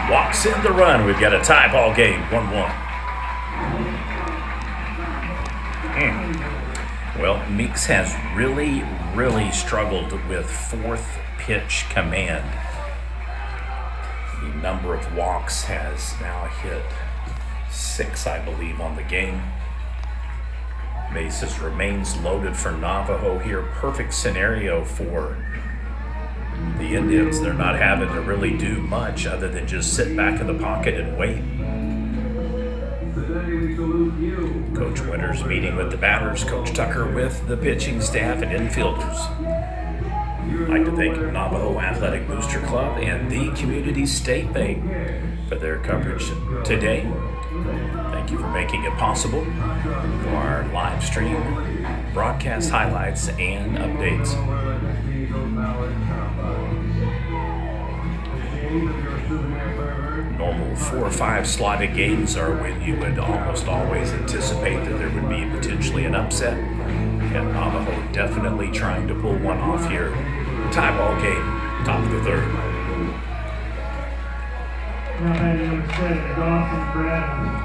Walks in the run. We've got a tie ball game, 1-1. Well, Meeks has really struggled with fourth pitch command. The number of walks has now hit 6, I believe, on the game. Bases remains loaded for Navajo here. Perfect scenario for the Indians. They're not having to really do much other than just sit back in the pocket and wait. Coach Winters meeting with the batters, Coach Tucker with the pitching staff and infielders. I'd like to thank Navajo Athletic Booster Club and the Community State Bank for their coverage today. Thank you for making it possible for our live stream, broadcast highlights, and updates. Normal 4 or 5 slotted games are when you would almost always anticipate that there would be potentially an upset. And Navajo definitely trying to pull one off here. Tie ball game, top of the third. Now batting number 7, Dawson Bradley.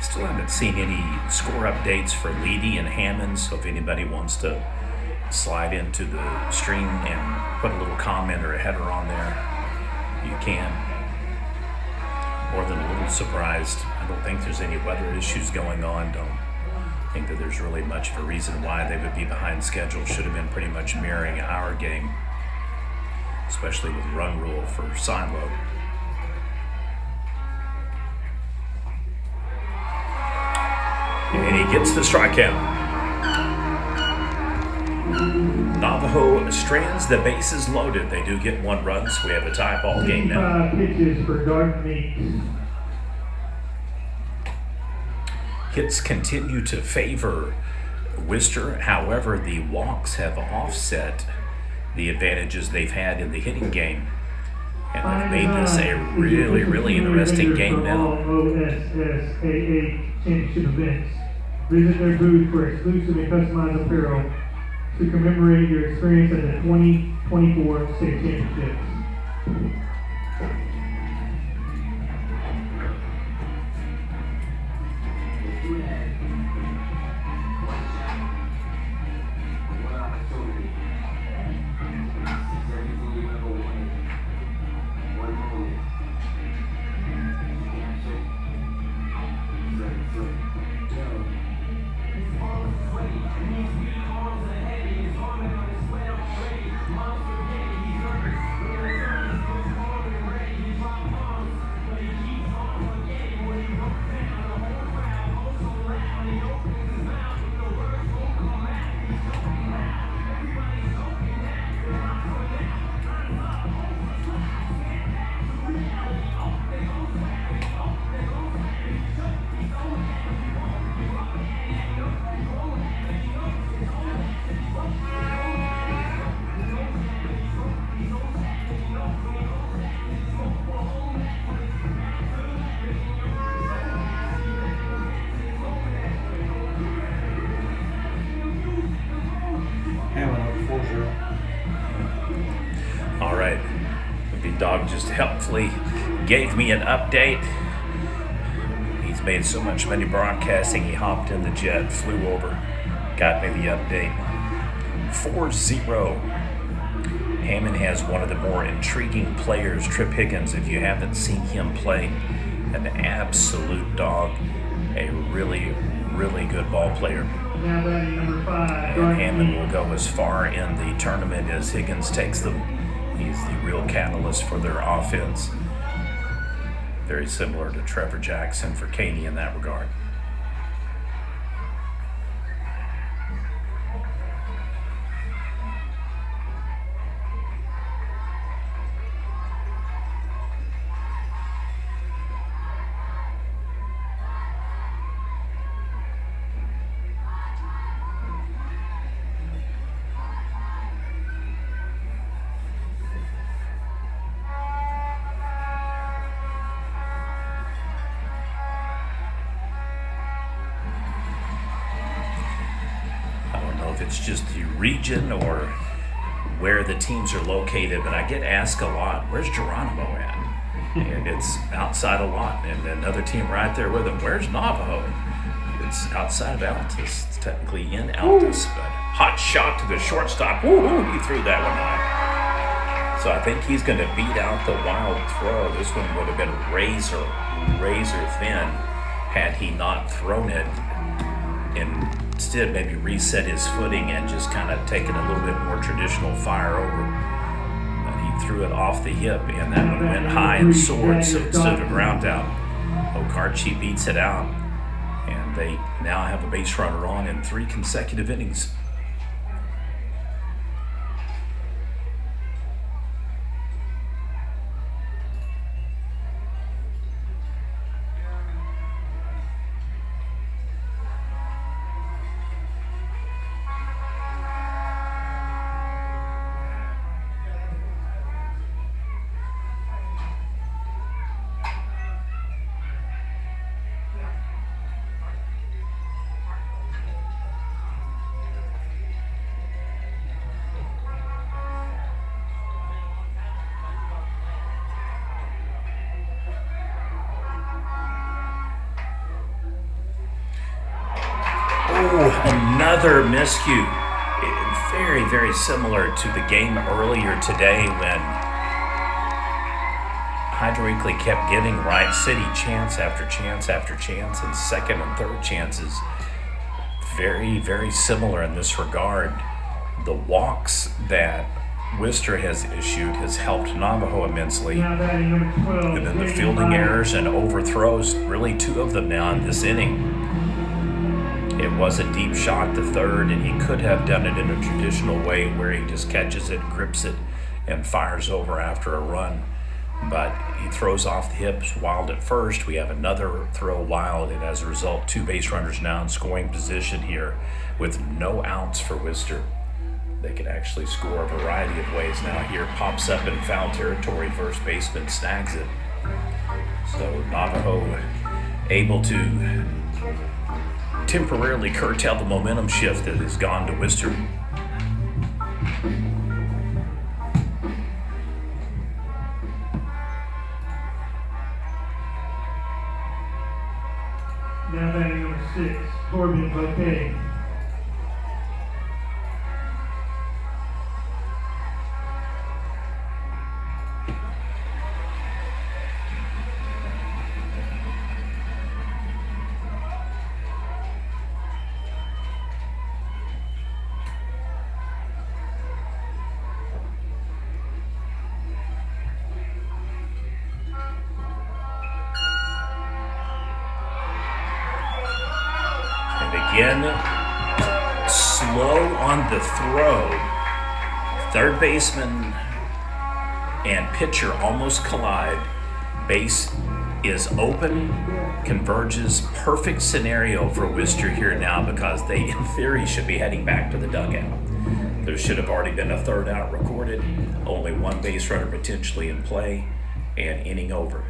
Still haven't seen any score updates for Leedy and Hammond, so if anybody wants to slide into the stream and put a little comment or a header on there, you can. More than a little surprised. I don't think there's any weather issues going on. Don't think that there's really much of a reason why they would be behind schedule. Should have been pretty much mirroring our game, especially with run rule for Silo. And he gets the strikeout. Navajo strands the bases loaded. They do get 1 run, so we have a tie ball game now. 5 pitches for Dark Meeks. Hits continue to favor Wister. However, the walks have offset the advantages they've had in the hitting game. And have made this a really interesting game now. OSSAA championship events. Visit their booth for exclusive and customized apparel to commemorate your experience at the 2024 state championships. All right. The dog just helpfully gave me an update. He's made so much money broadcasting, he hopped in the jet, flew over, got me the update. 4-0. Hammond has one of the more intriguing players, Trip Higgins. If you haven't seen him play, an absolute dog, a really good ball player. Now batting number 5, And Hammond will go as far in the tournament as Higgins takes them. He's the real catalyst for their offense. Very similar to Trevor Jackson for Caney in that regard. if it's just the region or where the teams are located, but I get asked a lot, where's Geronimo at? And it's outside a lot. And another team right there with him, where's Navajo? It's outside of Altus. It's technically in Altus, but hot shot to the shortstop. Woo-hoo, he threw that one high. So I think he's going to beat out the wild throw. This one would have been razor thin had he not thrown it, and instead maybe reset his footing and just kind of taken a little bit more traditional fire over. But he threw it off the hip, and that one went high and soared, so it stood a ground out. Okarchi beats it out, and they now have a base runner on in 3 consecutive innings. Another miscue. Very, very similar to the game earlier today when Hydro Weekly kept getting Riot City chance after chance after chance, and second and third chances. Very, very similar in this regard. The walks that Wister has issued has helped Navajo immensely. And then the fielding errors and overthrows, really 2 of them now in this inning. It was a deep shot to third, and he could have done it in a traditional way where he just catches it, grips it, and fires over after a run. But he throws off the hips wild at first. We have another throw wild, and as a result, 2 base runners now in scoring position here with no outs for Wister. They can actually score a variety of ways now. Here pops up in foul territory, first baseman snags it. So Navajo able to temporarily curtail the momentum shift that has gone to Wister. Now batting number 6, Corbin Bouquet. Again, slow on the throw. Third baseman and pitcher almost collide. Base is open, converges. Perfect scenario for Wister here now because they, in theory, should be heading back to the dugout. There should have already been a third out recorded. Only 1 base runner potentially in play, and inning over.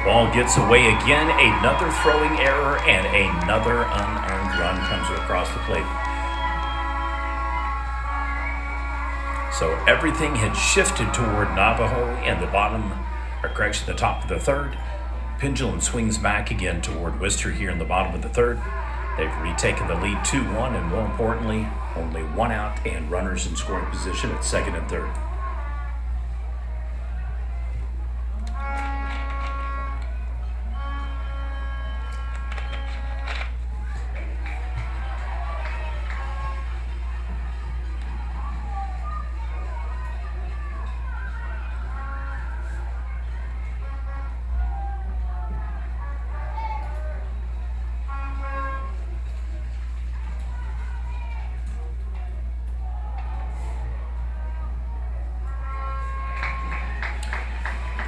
Ball gets away again, another throwing error, and another unearned run comes across the plate. So everything had shifted toward Navajo in the the top of the third. Pendulum swings back again toward Wister here in the bottom of the third. They've retaken the lead 2-1, and more importantly, only one out and runners in scoring position at second and third.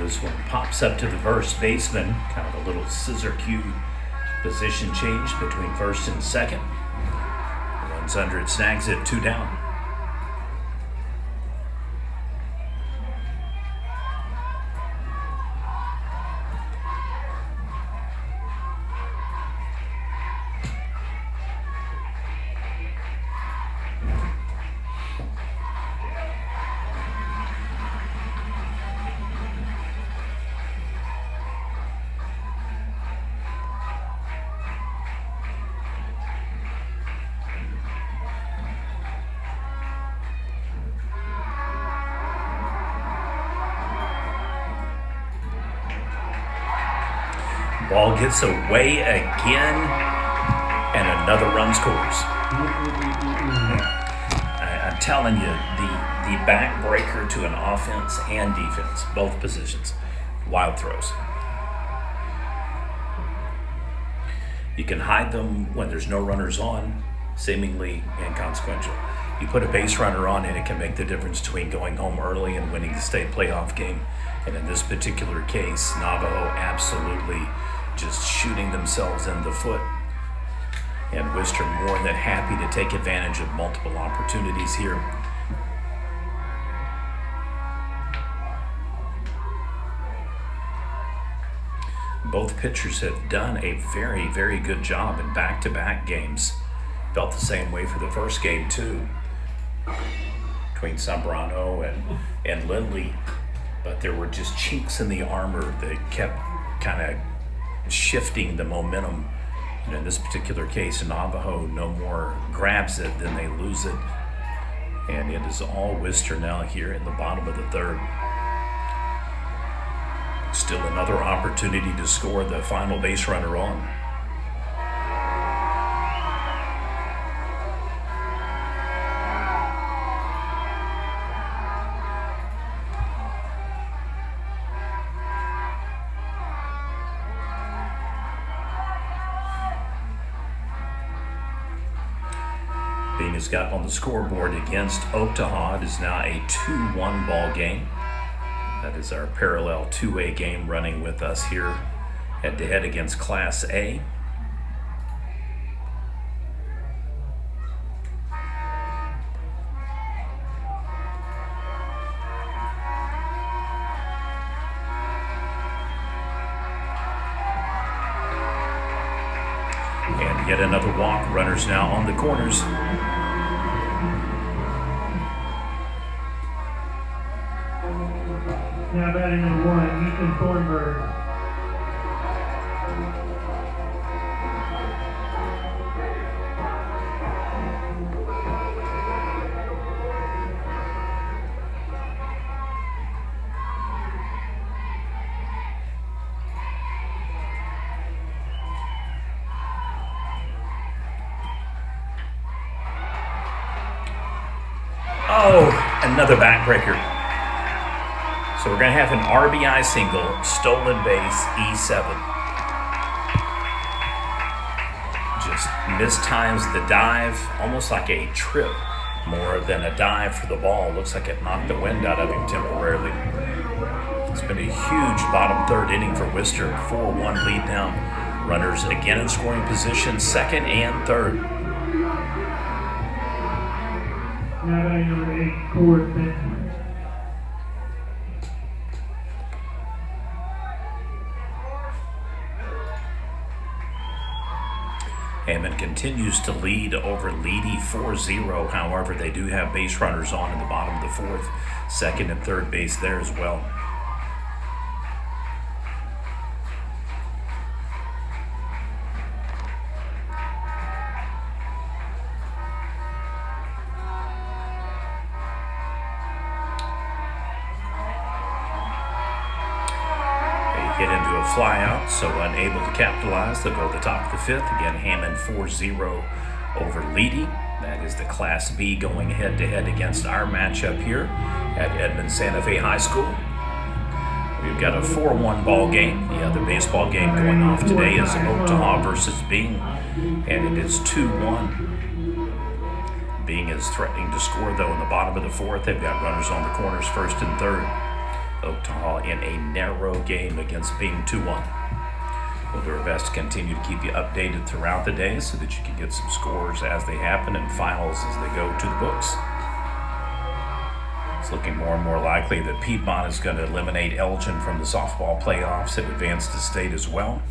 This one pops up to the first baseman, kind of a little scissor cue position change between first and second. Runs under it, snags it, 2 down. Ball gets away again, and another run scores. I'm telling you, the backbreaker to an offense and defense, both positions, wild throws. You can hide them when there's no runners on, seemingly inconsequential. You put a base runner on and it can make the difference between going home early and winning the state playoff game. And in this particular case, Navajo absolutely just shooting themselves in the foot. And Wister more than happy to take advantage of multiple opportunities here. Both pitchers have done a very, very good job in back-to-back games. Felt the same way for the first game too, between Zambrano and Lindley. But there were just chinks in the armor that kept kind of shifting the momentum. And in this particular case, Navajo no more grabs it than they lose it. And it is all Wister now here in the bottom of the third. Still another opportunity to score the final base runner on. Being has got on the scoreboard against Oktahad is now a 2-1 ball game. That is our parallel 2A game running with us here head-to-head against Class A. And yet another walk. Runners now on the corners. Now batting number 1, Ethan Thornburg. Oh, another backbreaker. So we're going to have an RBI single, stolen base, E7. Just mistimes the dive, almost like a trip more than a dive for the ball. Looks like it knocked the wind out of him temporarily. It's been a huge bottom third inning for Wister. 4-1 lead now. Runners again in scoring position, second and third. Now batting number 8, Cord Benton. continues to lead over Leedy 4-0. However, they do have base runners on in the bottom of the fourth, second and third base there as well. Hit into a flyout, so unable to capitalize. They'll go to the top of the fifth. Again, Hammond 4-0 over Leedy. That is the Class B going head-to-head against our matchup here at Edmond Santa Fe High School. We've got a 4-1 ball game. The other baseball game going off today is Otaha versus Bing, and it is 2-1. Bing is threatening to score, though, in the bottom of the fourth. They've got runners on the corners, first and third. Otaha in a narrow game against Bing 2-1. We'll do our best to continue to keep you updated throughout the day so that you can get some scores as they happen and finals as they go to the books. It's looking more and more likely that Piedmont is going to eliminate Elgin from the softball playoffs and advance to state as well.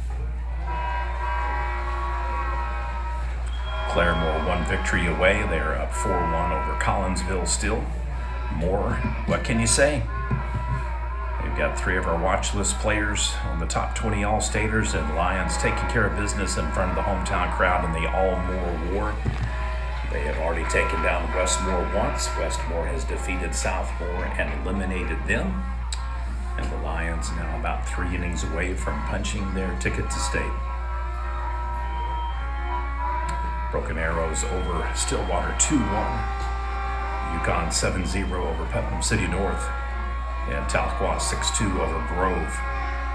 Claremore one victory away. They're up 4-1 over Collinsville still. More, what can you say? We've got three of our watch list players on the top 20 All-Staters, and Lions taking care of business in front of the hometown crowd in the All-Moore War. They have already taken down Westmore once. Westmore has defeated Southmore and eliminated them. And the Lions now about 3 innings away from punching their ticket to state. Broken Arrows over Stillwater 2-1. Yukon 7-0 over Putnam City North. And Tahlequah 6-2 over Grove.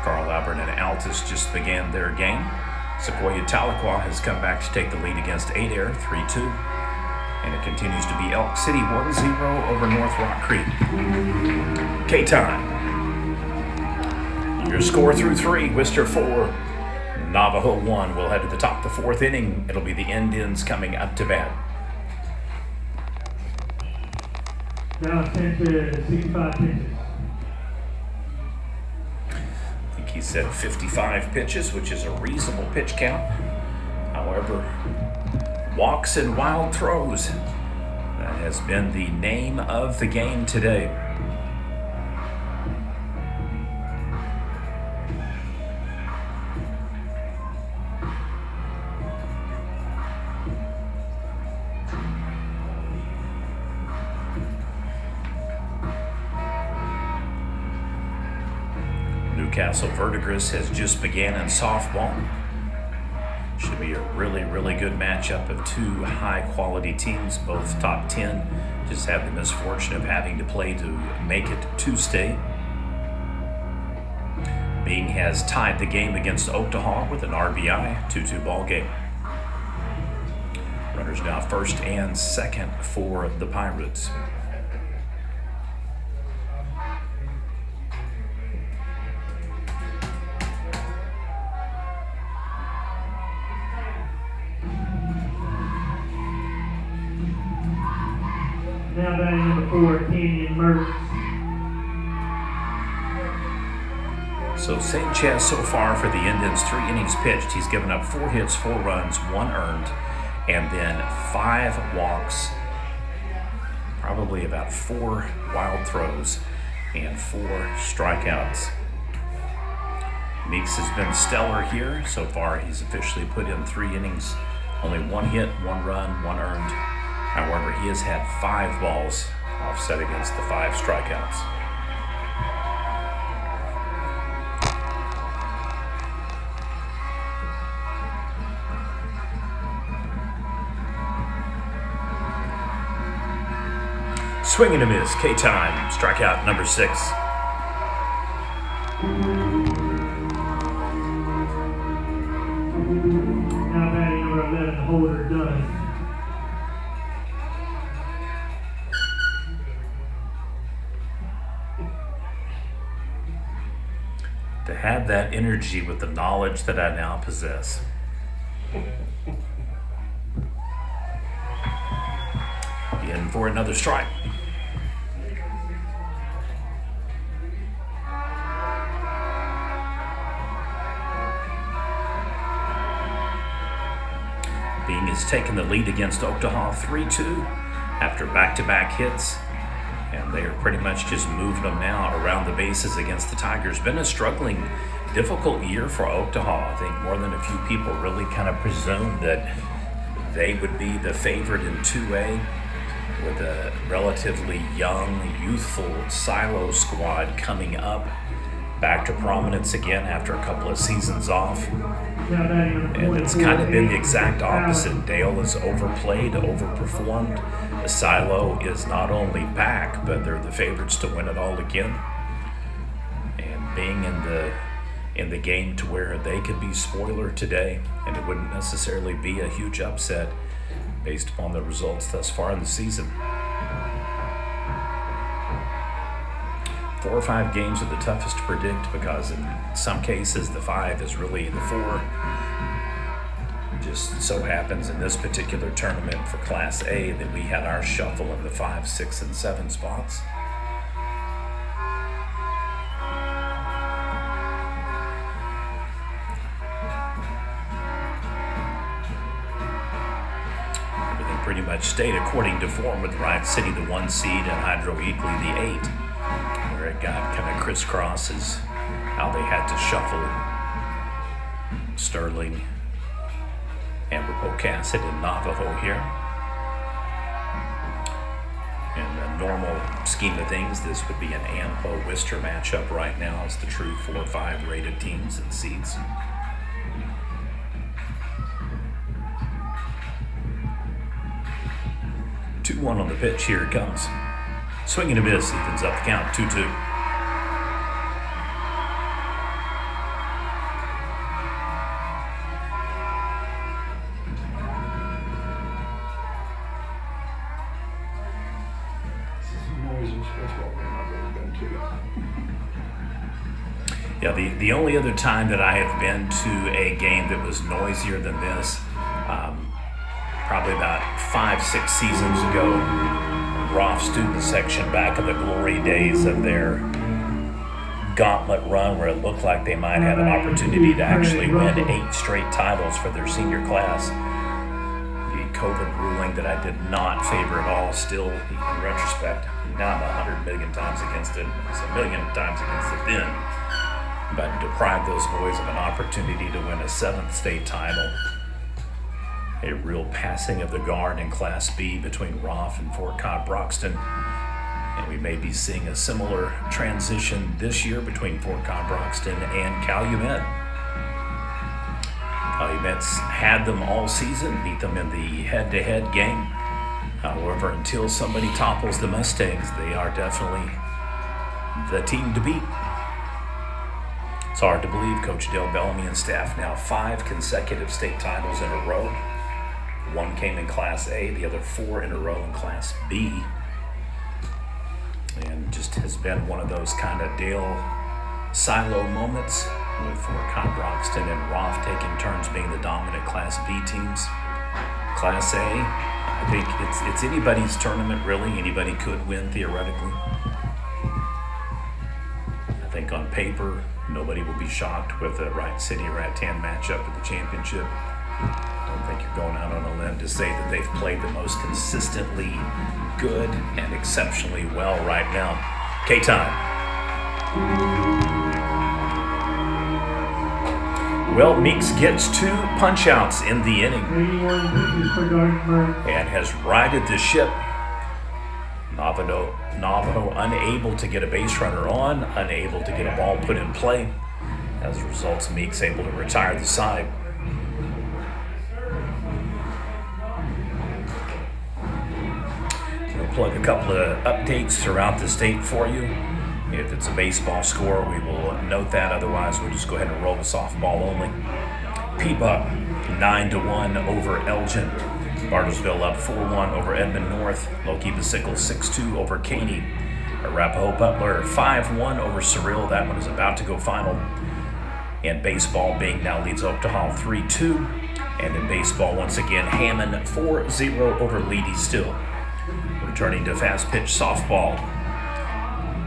Carl Albert and Altus just began their game. Sequoia Tahlequah has come back to take the lead against Adair 3-2. And it continues to be Elk City 1-0 over North Rock Creek. K-Time. Your score through 3, Wister 4, Navajo 1. We'll head to the top of the fourth inning. It'll be the Indians coming up to bat. Now 10 to 65 pitches. He said 55 pitches, which is a reasonable pitch count. However, walks and wild throws. That has been the name of the game today. Newcastle Verdigris has just began in softball. Should be a really, really good matchup of two high-quality teams, both top 10. Just have the misfortune of having to play to make it to state. Bing has tied the game against Otaha with an RBI, 2-2 ball game. Runners now first and second for the Pirates. Now batting number 4, Kenyon Mertz. So Sanchez so far for the Indians, 3 innings pitched. He's given up 4 hits, 4 runs, 1 earned, and then 5 walks, probably about 4 wild throws, and 4 strikeouts. Meeks has been stellar here. So far, he's officially put in 3 innings, only 1 hit, 1 run, 1 earned. However, he has had 5 balls offset against the 5 strikeouts. Swing and a miss, K-Time, strikeout number 6. Now batting number 11, Holder Dunn. To have that energy with the knowledge that I now possess. In for another strike. Bing is has taken the lead against Oklahoma 3-2 after back-to-back hits. And they are pretty much just moving them now around the bases against the Tigers. Been a struggling, difficult year for Oklahoma. I think more than a few people really kind of presumed that they would be the favorite in 2A with a relatively young, youthful Silo squad coming up back to prominence again after a couple of seasons off. And it's kind of been the exact opposite. Dale is overplayed, overperformed. Silo is not only back, but they're the favorites to win it all again. And being in the game to where they could be spoiler today, and it wouldn't necessarily be a huge upset based upon the results thus far in the season. 4 or 5 games are the toughest to predict because in some cases the 5 is really the 4. Just so happens in this particular tournament for Class A that we had our shuffle in the 5, 6, and 7 spots. Everything pretty much stayed according to form with Riot City the 1 seed and Hydro Eagley the 8, where it got kind of crisscrosses how they had to shuffle Sterling, Amberpo Cassett, and Navajo here. In the normal scheme of things, this would be an Ampo Wister matchup right now as the true 4-5 rated teams and seeds. Two-one on the pitch. Here it comes. Swing and a miss. Evens up the count. 2-2. Yeah, the only other time that I have been to a game that was noisier than this, probably about 5-6 seasons ago, Roth student section back in the glory days of their gauntlet run where it looked like they might have an opportunity to actually win 8 straight titles for their senior class. The COVID ruling that I did not favor at all, still in retrospect, now I'm 100 million times against it. It's a million times against it then. But deprived those boys of an opportunity to win a 7th state title. A real passing of the guard in Class B between Roth and Fort Cobb-Broxton. And we may be seeing a similar transition this year between Fort Cobb-Broxton and Calumet. Calumet's had them all season, beat them in the head-to-head game. However, until somebody topples the Mustangs, they are definitely the team to beat. It's hard to believe Coach Dale Bellamy and staff now 5 consecutive state titles in a row. 1 came in Class A, the other 4 in a row in Class B. And just has been one of those kind of Dale silo moments with Fort Cobb-Broxton and Roth taking turns being the dominant Class B teams. Class A, I think it's anybody's tournament really. Anybody could win theoretically. I think on paper, nobody will be shocked with a Wright City-Rattan matchup at the championship. I don't think you're going out on a limb to say that they've played the most consistently good and exceptionally well right now. K-time. Well, Meeks gets 2 punch-outs in the inning and has righted the ship. Navajo unable to get a base runner on, unable to get a ball put in play. As a result, Meeks able to retire the side. We'll plug a couple of updates throughout the state for you. If it's a baseball score, we will note that. Otherwise, we'll just go ahead and roll with softball only. Peebuck 9-1 over Elgin. Bartlesville up 4-1 over Edmond North. Loki Basickle 6-2 over Caney. Arapahoe Butler 5-1 over Surreal. That one is about to go final. And baseball, Bing now leads Oklahoma 3-2. And in baseball, once again, Hammond 4-0 over Leedy Still. Returning to fast pitch softball,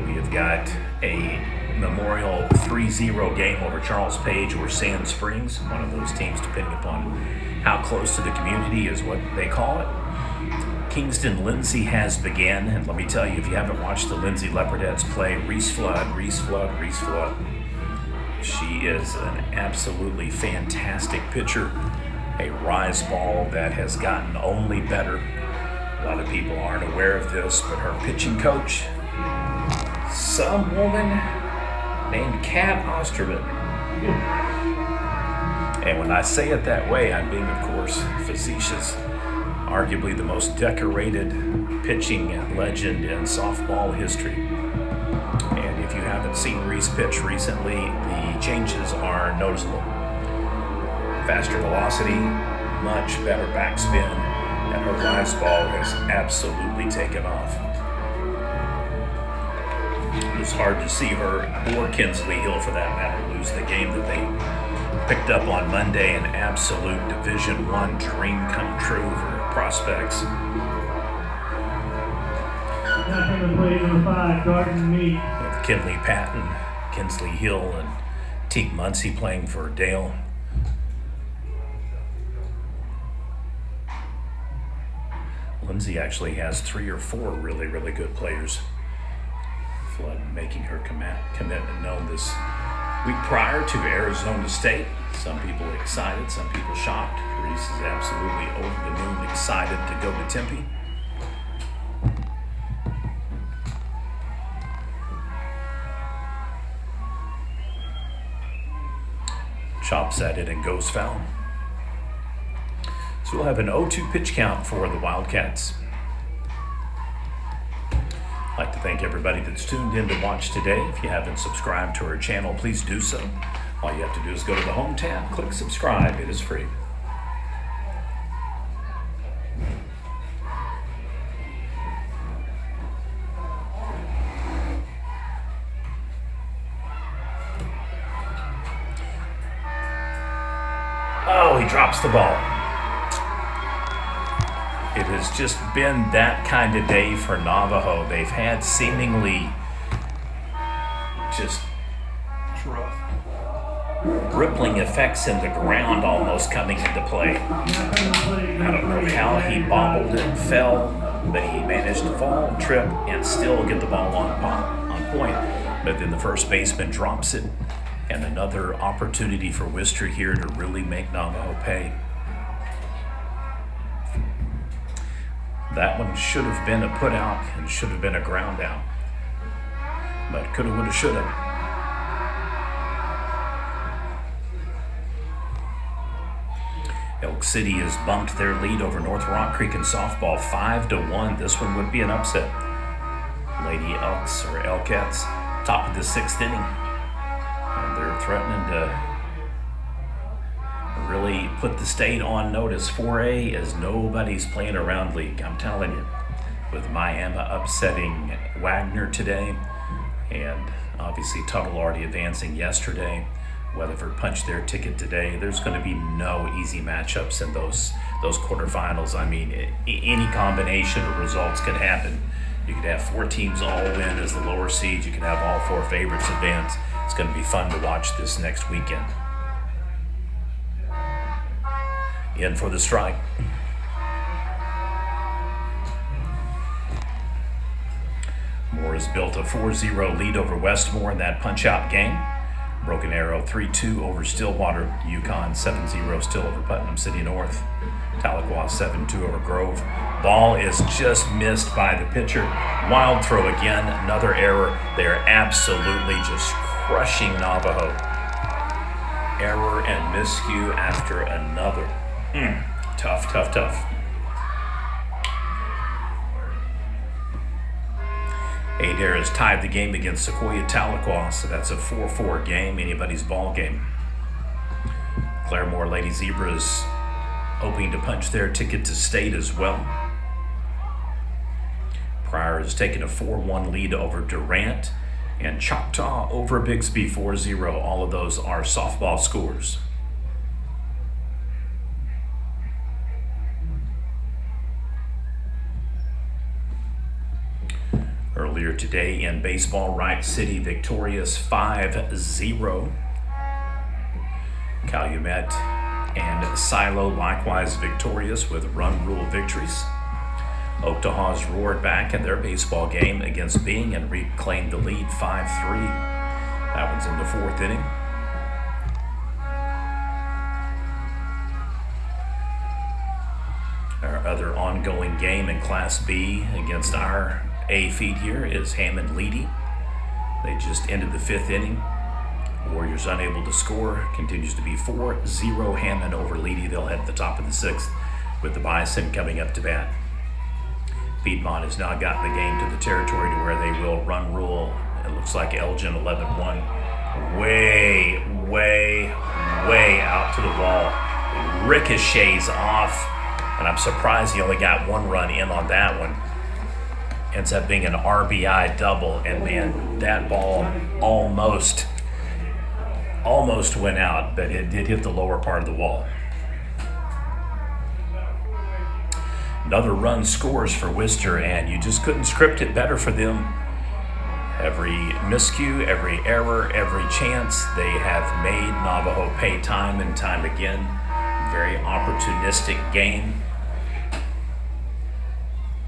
we have got a Memorial 3-0 game over Charles Page or Sand Springs, one of those teams depending upon How close to the community is what they call it. Kingston Lindsay has began, and let me tell you, if you haven't watched the Lindsay Leopardettes play, Reese Flood. She is an absolutely fantastic pitcher, a rise ball that has gotten only better. A lot of people aren't aware of this, but her pitching coach, some woman named Kat Osterman. And when I say it that way, I'm being, of course, facetious. Arguably the most decorated pitching legend in softball history. And if you haven't seen Reese pitch recently, the changes are noticeable. Faster velocity, much better backspin, and her rise ball has absolutely taken off. It was hard to see her, or Kinsley Hill for that matter, lose the game that they picked up on Monday. An absolute Division I dream come true for prospects. Now coming to play number 5, Garden Meat. With Kinley Patton, Kinsley Hill, and Teague Muncie playing for Dale. Lindsay actually has 3 or 4 really, really good players. Flood making her commitment known this week prior to Arizona State. Some people excited, some people shocked. Reese is absolutely over the moon excited to go to Tempe. Chops at it and goes foul. So we'll have an 0-2 pitch count for the Wildcats. I'd like to thank everybody that's tuned in to watch today. If you haven't subscribed to our channel, please do so. All you have to do is go to the home tab, click subscribe. It is free. Oh, he drops the ball. It has just been that kind of day for Navajo. They've had seemingly just rippling effects in the ground almost coming into play. I don't know how he bobbled and fell, but he managed to fall, trip, and still get the ball on point. But then the first baseman drops it, and another opportunity for Wister here to really make Navajo pay. That one should have been a put out and should have been a ground out. But coulda, woulda, shoulda. Elk City has bumped their lead over North Rock Creek in softball 5-1. This one would be an upset. Lady Elks or Elkettes, top of the 6th inning. And they're threatening to really put the state on notice. 4A is nobody's playing around league, I'm telling you. With Miami upsetting Wagner today, and obviously Tuttle already advancing yesterday. Weatherford punched their ticket today. There's going to be no easy matchups in those quarterfinals. I mean, any combination of results could happen. You could have 4 teams all win as the lower seeds. You could have all 4 favorites advance. It's going to be fun to watch this next weekend. In for the strike. Moore has built a 4-0 lead over Westmore in that punch-out game. Broken Arrow 3-2 over Stillwater. Yukon 7-0 still over Putnam City North. Tahlequah 7-2 over Grove. Ball is just missed by the pitcher. Wild throw again, another error. They're absolutely just crushing Navajo. Error and miscue after another. Tough. Adair has tied the game against Sequoia Tahlequah, so that's a 4-4 game, anybody's ball game. Claremore Lady Zebras hoping to punch their ticket to state as well. Pryor has taken a 4-1 lead over Durant, and Choctaw over Bixby 4-0. All of those are softball scores. Earlier today in baseball, Wright City victorious 5-0. Calumet And Silo likewise victorious with run rule victories. Oktahaw's roared back in their baseball game against Bing and reclaimed the lead 5-3. That one's in the fourth inning. Our other ongoing game in Class B against our A feed here is Hammond-Leedy. They just ended the fifth inning. Warriors unable to score. Continues to be 4-0 Hammond over Leedy. They'll head to the top of the sixth with the Bison coming up to bat. Piedmont has now gotten the game to the territory to where they will run rule. It looks like Elgin 11-1. Way out to the wall. Ricochets off. And I'm surprised he only got one run in on that one. Ends up being an RBI double. And man, that ball almost went out, but it did hit the lower part of the wall. Another run scores for Wister, and you just couldn't script it better for them. Every miscue, every error, every chance, they have made Navajo pay time and time again. Very opportunistic game.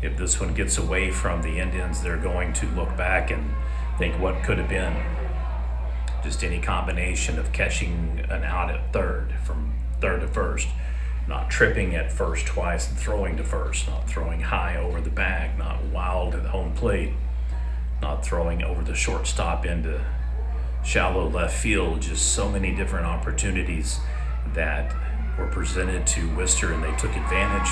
If this one gets away from the Indians, they're going to look back and think what could have been. Just any combination of catching an out at third, from third to first, not tripping at first twice and throwing to first, not throwing high over the bag, not wild at the home plate, not throwing over the shortstop into shallow left field. Just so many different opportunities that were presented to Wister, and they took advantage.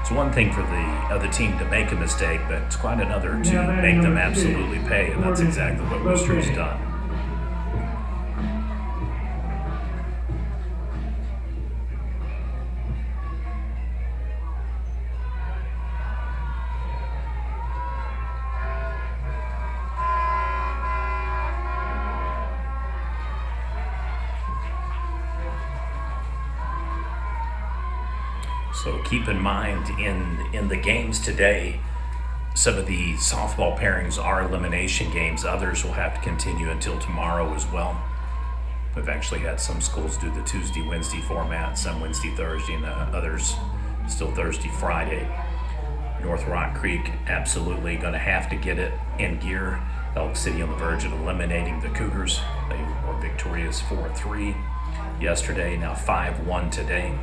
It's one thing for the other team to make a mistake, but it's quite another to make them absolutely pay, and that's exactly what Wister has done. So keep in mind, in the games today, some of the softball pairings are elimination games. Others will have to continue until tomorrow as well. We've actually had some schools do the Tuesday, Wednesday format, some Wednesday, Thursday, and others still Thursday, Friday. North Rock Creek absolutely going to have to get it in gear. Elk City on the verge of eliminating the Cougars. They were victorious 4-3 yesterday, now 5-1 today.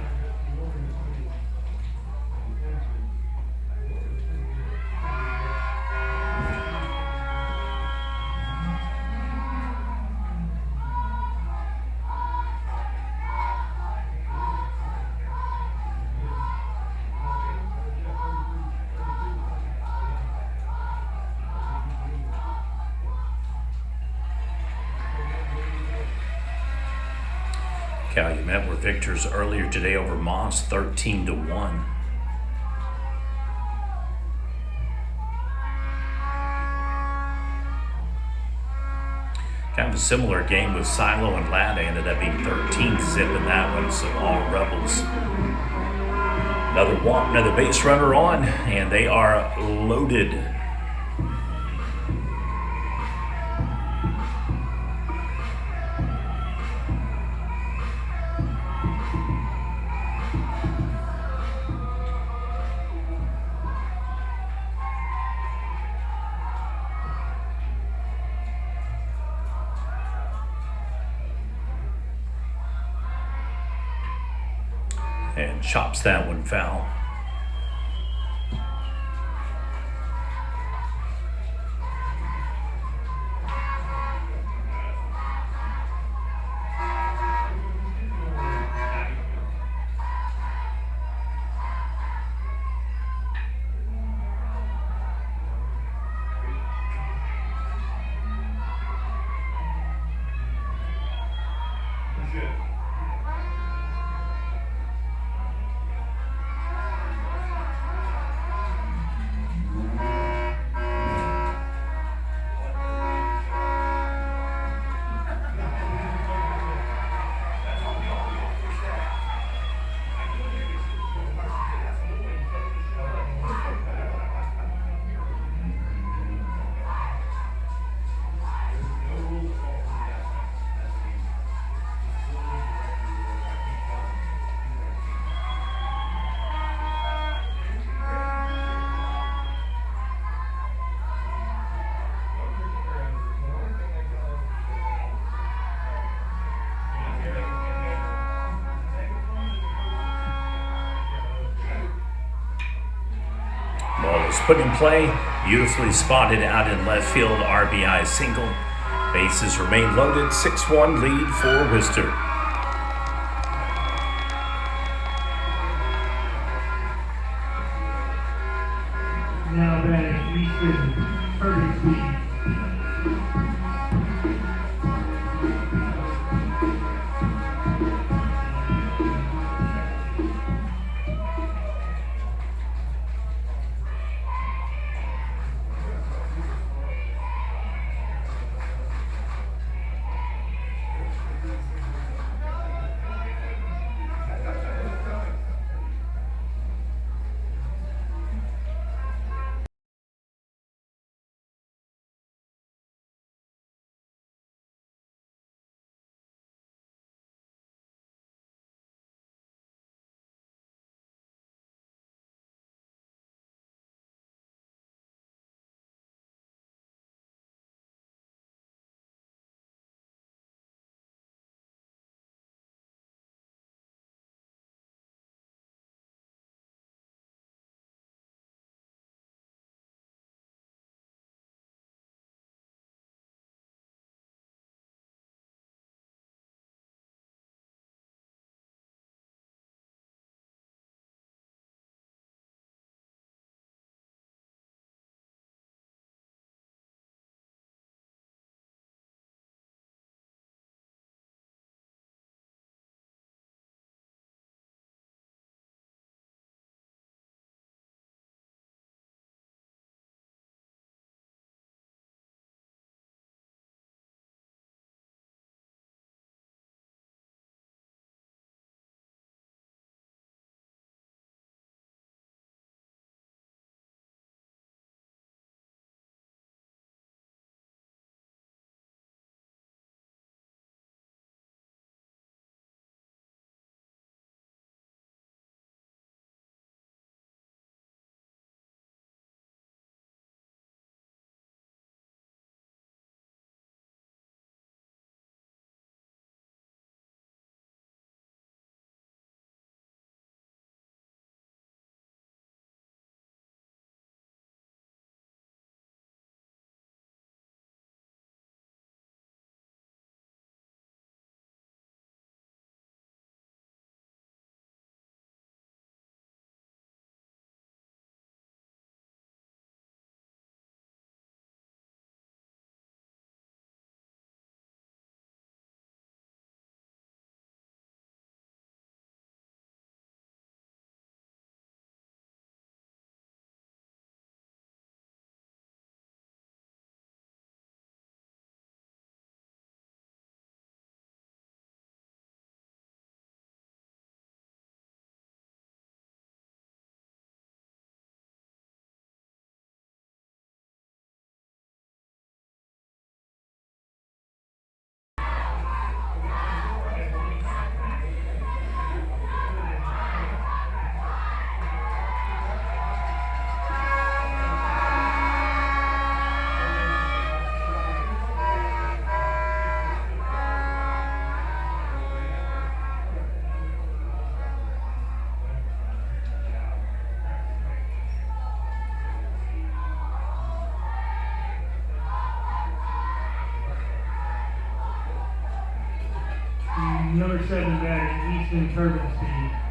Calumet were victors earlier today over Moss, 13-1. Kind of a similar game with Silo and Ladd. Ended up being 13th zip in that one, so all Rebels. Another walk, another base runner on, and they are loaded. And chops that one foul. is put in play, beautifully spotted out in left field, RBI single. Bases remain loaded, 6-1 lead for Wister. Now batting Wister, Urban Speed. Number 7 batting, Easton Turbine Speed.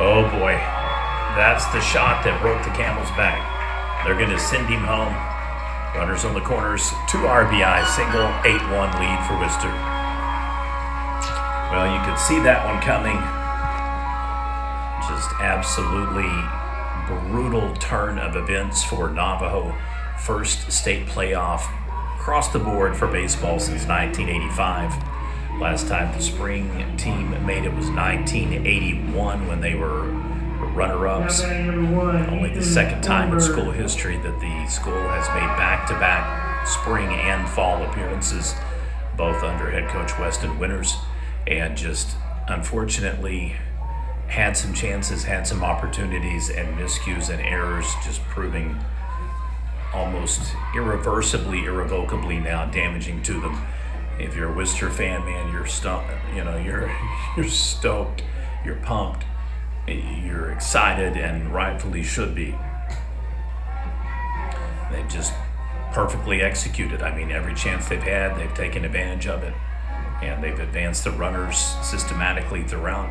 Oh boy, that's the shot that broke the camel's back. They're going to send him home. Runners on the corners, 2 RBI, single, 8-1 lead for Wister. Well, you could see that one coming. Just absolutely brutal turn of events for Navajo. First state playoff across the board for baseball since 1985. Last time the spring team made it was 1981 when they were runner-ups. Now batting number 1. Only the Ethan second time in Thornburg. school history that the school has made back-to-back spring and fall appearances, both under head coach Weston Winters, and just unfortunately had some chances, had some opportunities, and miscues and errors just proving almost irreversibly, irrevocably now damaging to them. If you're a Wister fan, man, you're stoked, you're stoked, you're pumped, you're excited, and rightfully should be. They've just perfectly executed. I mean, every chance they've had, they've taken advantage of it, and they've advanced the runners systematically throughout.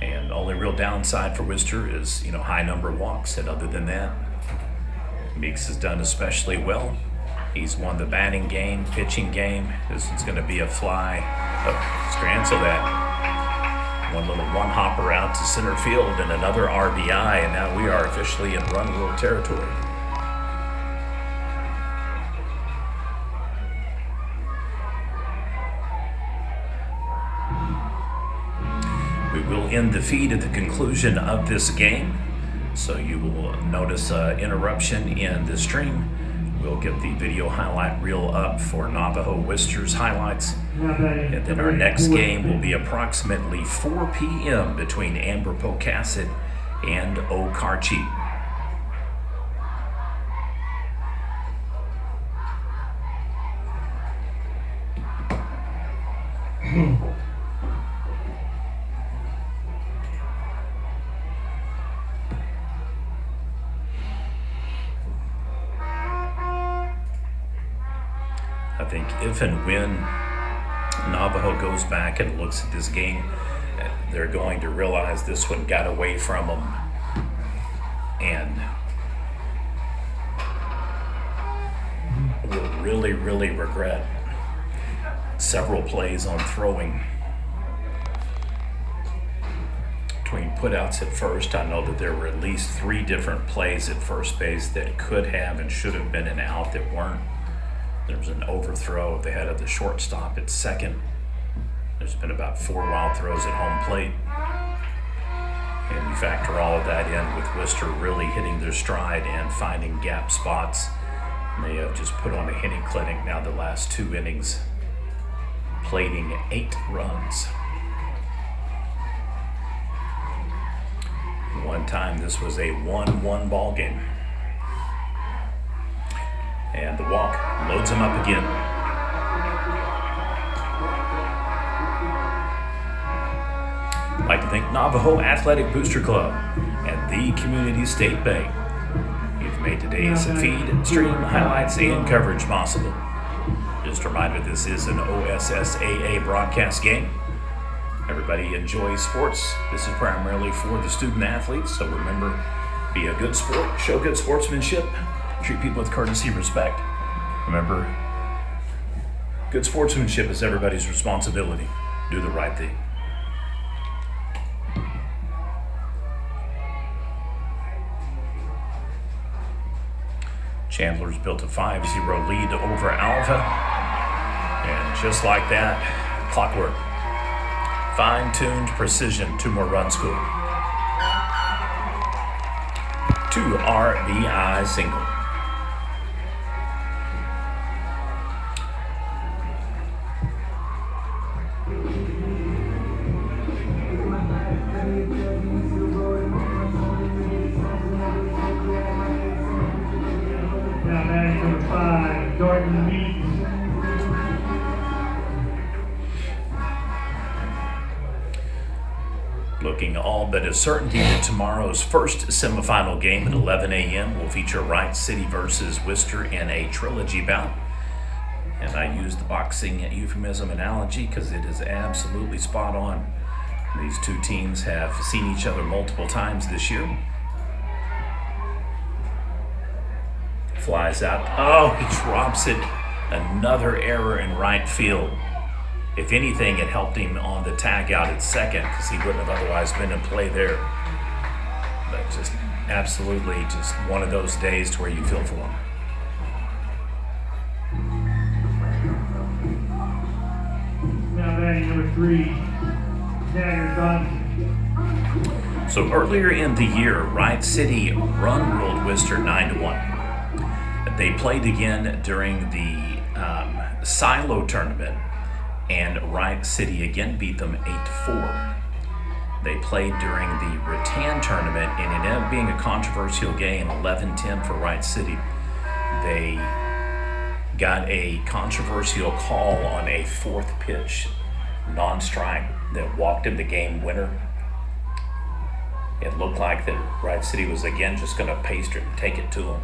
And the only real downside for Wister is, high number of walks. And other than that, Meeks has done especially well. He's won the batting game, pitching game. This is going to be a fly. Let's cancel that. One little one-hopper out to center field and another RBI, and now we are officially in run rule territory. We will end the feed at the conclusion of this game, so you will notice an interruption in the stream. We'll get the video highlight reel up for Navajo Wister's highlights, and then our next game will be approximately 4 p.m. between Amber Pocasset and Okarche. I think if and when Navajo goes back and looks at this game, they're going to realize this one got away from them, and will really, really regret several plays on throwing. Between putouts at first, I know that there were at least 3 different plays at first base that could have and should have been an out that weren't. There was an overthrow at the head of the shortstop at second. There's been about 4 wild throws at home plate. And you factor all of that in with Wister really hitting their stride and finding gap spots. And they have just put on a hitting clinic now the last 2 innings, plating 8 runs. One time this was a 1-1 ball game. And the walk loads him up again. I'd like to thank Navajo Athletic Booster Club and the Community State Bank. You've made today's feed, stream, highlights, and coverage possible. Just a reminder, this is an OSSAA broadcast game. Everybody enjoys sports. This is primarily for the student athletes, so remember, be a good sport, show good sportsmanship, treat people with courtesy and respect. Remember, good sportsmanship is everybody's responsibility. Do the right thing. Chandler's built a 5-0 lead over Alva. And just like that, clockwork. Fine-tuned precision, 2 more runs scored. 2 RBI single. Now batting number 5, Jordan Meeks. Looking all but a certainty that tomorrow's first semifinal game at 11 a.m. will feature Wright City versus Wister in a trilogy bout. And I use the boxing euphemism analogy because it is absolutely spot on. These 2 teams have seen each other multiple times this year. Flies out. Oh, he drops it. Another error in right field. If anything, it helped him on the tag out at second because he wouldn't have otherwise been in play there. But just absolutely just one of those days to where you feel for him. Now batting number 3, Jagger Johnson. So earlier in the year, Wright City run-ruled Wister 9-1. They played again during the Silo tournament, and Wright City again beat them 8-4. They played during the Rattan tournament, and it ended up being a controversial game, 11-10 for Wright City. They got a controversial call on a fourth pitch non-strike that walked in the game winner. It looked like that Wright City was again just going to paste it and take it to them,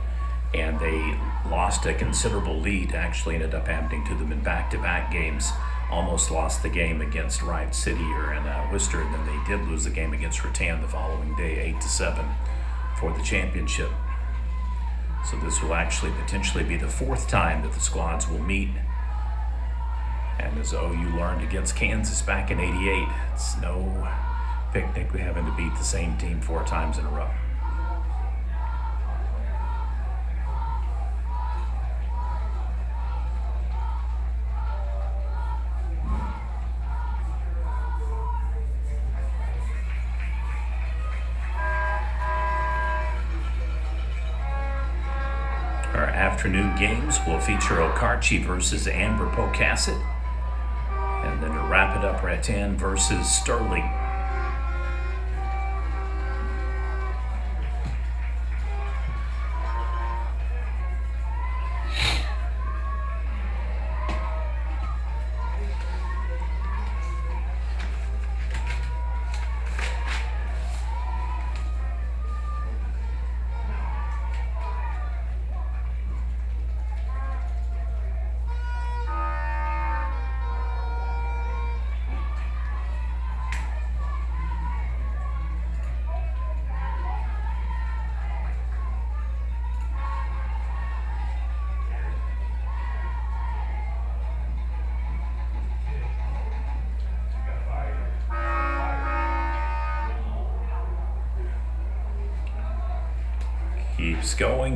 and they lost a considerable lead. Actually ended up happening to them in back-to-back games. Almost lost the game against Wright City and Wister, and then they did lose the game against Rattan the following day, 8-7 for the championship. So this will actually potentially be the fourth time that the squads will meet. And as OU learned against Kansas back in '88, it's no picnic having to beat the same team 4 times in a row. Our afternoon games will feature Okarche versus Amber Pocasset. And then to wrap it up, Rattan versus Sterling.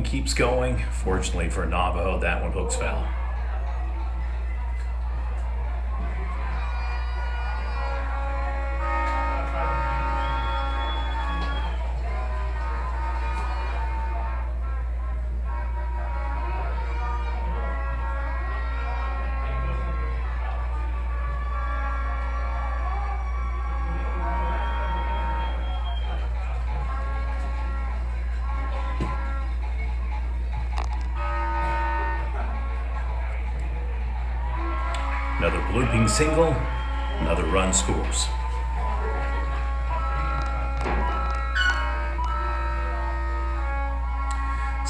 Keeps going. Fortunately for Navajo, that one hooks foul. Another blooping single, another run scores.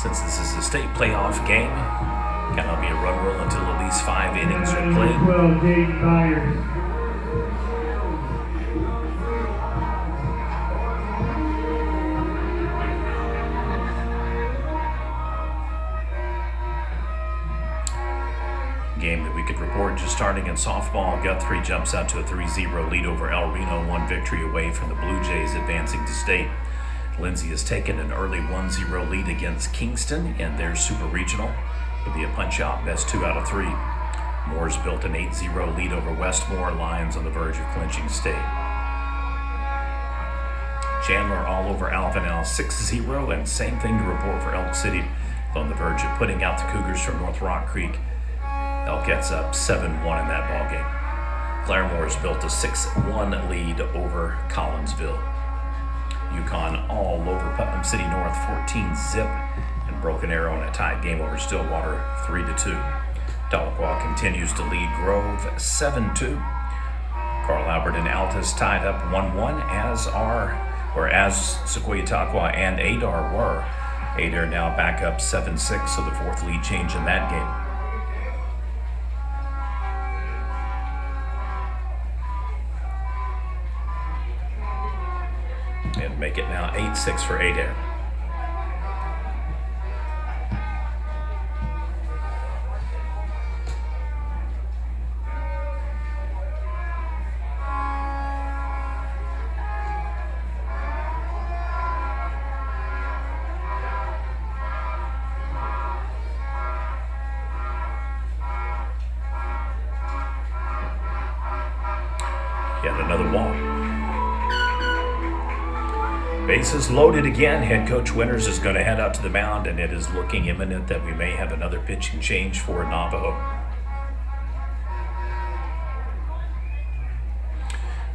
Since this is a state playoff game, cannot be a run rule until at least 5 innings are played. 12, Jaden Byers. Game that we could report just starting in softball. Guthrie jumps out to a 3-0 lead over El Reno, 1 victory away from the Blue Jays advancing to state. Lindsay has taken an early 1-0 lead against Kingston in their Super Regional. It'll be a punch-out, best 2 out of 3. Moore's built an 8-0 lead over Westmore. Lions on the verge of clinching state. Chandler all over Alvinal, 6-0, and same thing to report for Elk City, on the verge of putting out the Cougars from North Rock Creek. Elk gets up 7-1 in that ballgame. Claremore's built a 6-1 lead over Collinsville. Yukon all over Putnam City North, 14-zip, and Broken Arrow in a tied game over Stillwater, 3-2. Tahlequah continues to lead Grove, 7-2. Carl Albert and Altus tied up 1-1, as Sequoia Tahlequah and Adar were. Adar now back up 7-6, so the 4th lead change in that game. And make it now 8-6 for Adair. Yet another walk. Bases loaded again. Head coach Winters is going to head out to the mound, and it is looking imminent that we may have another pitching change for Navajo.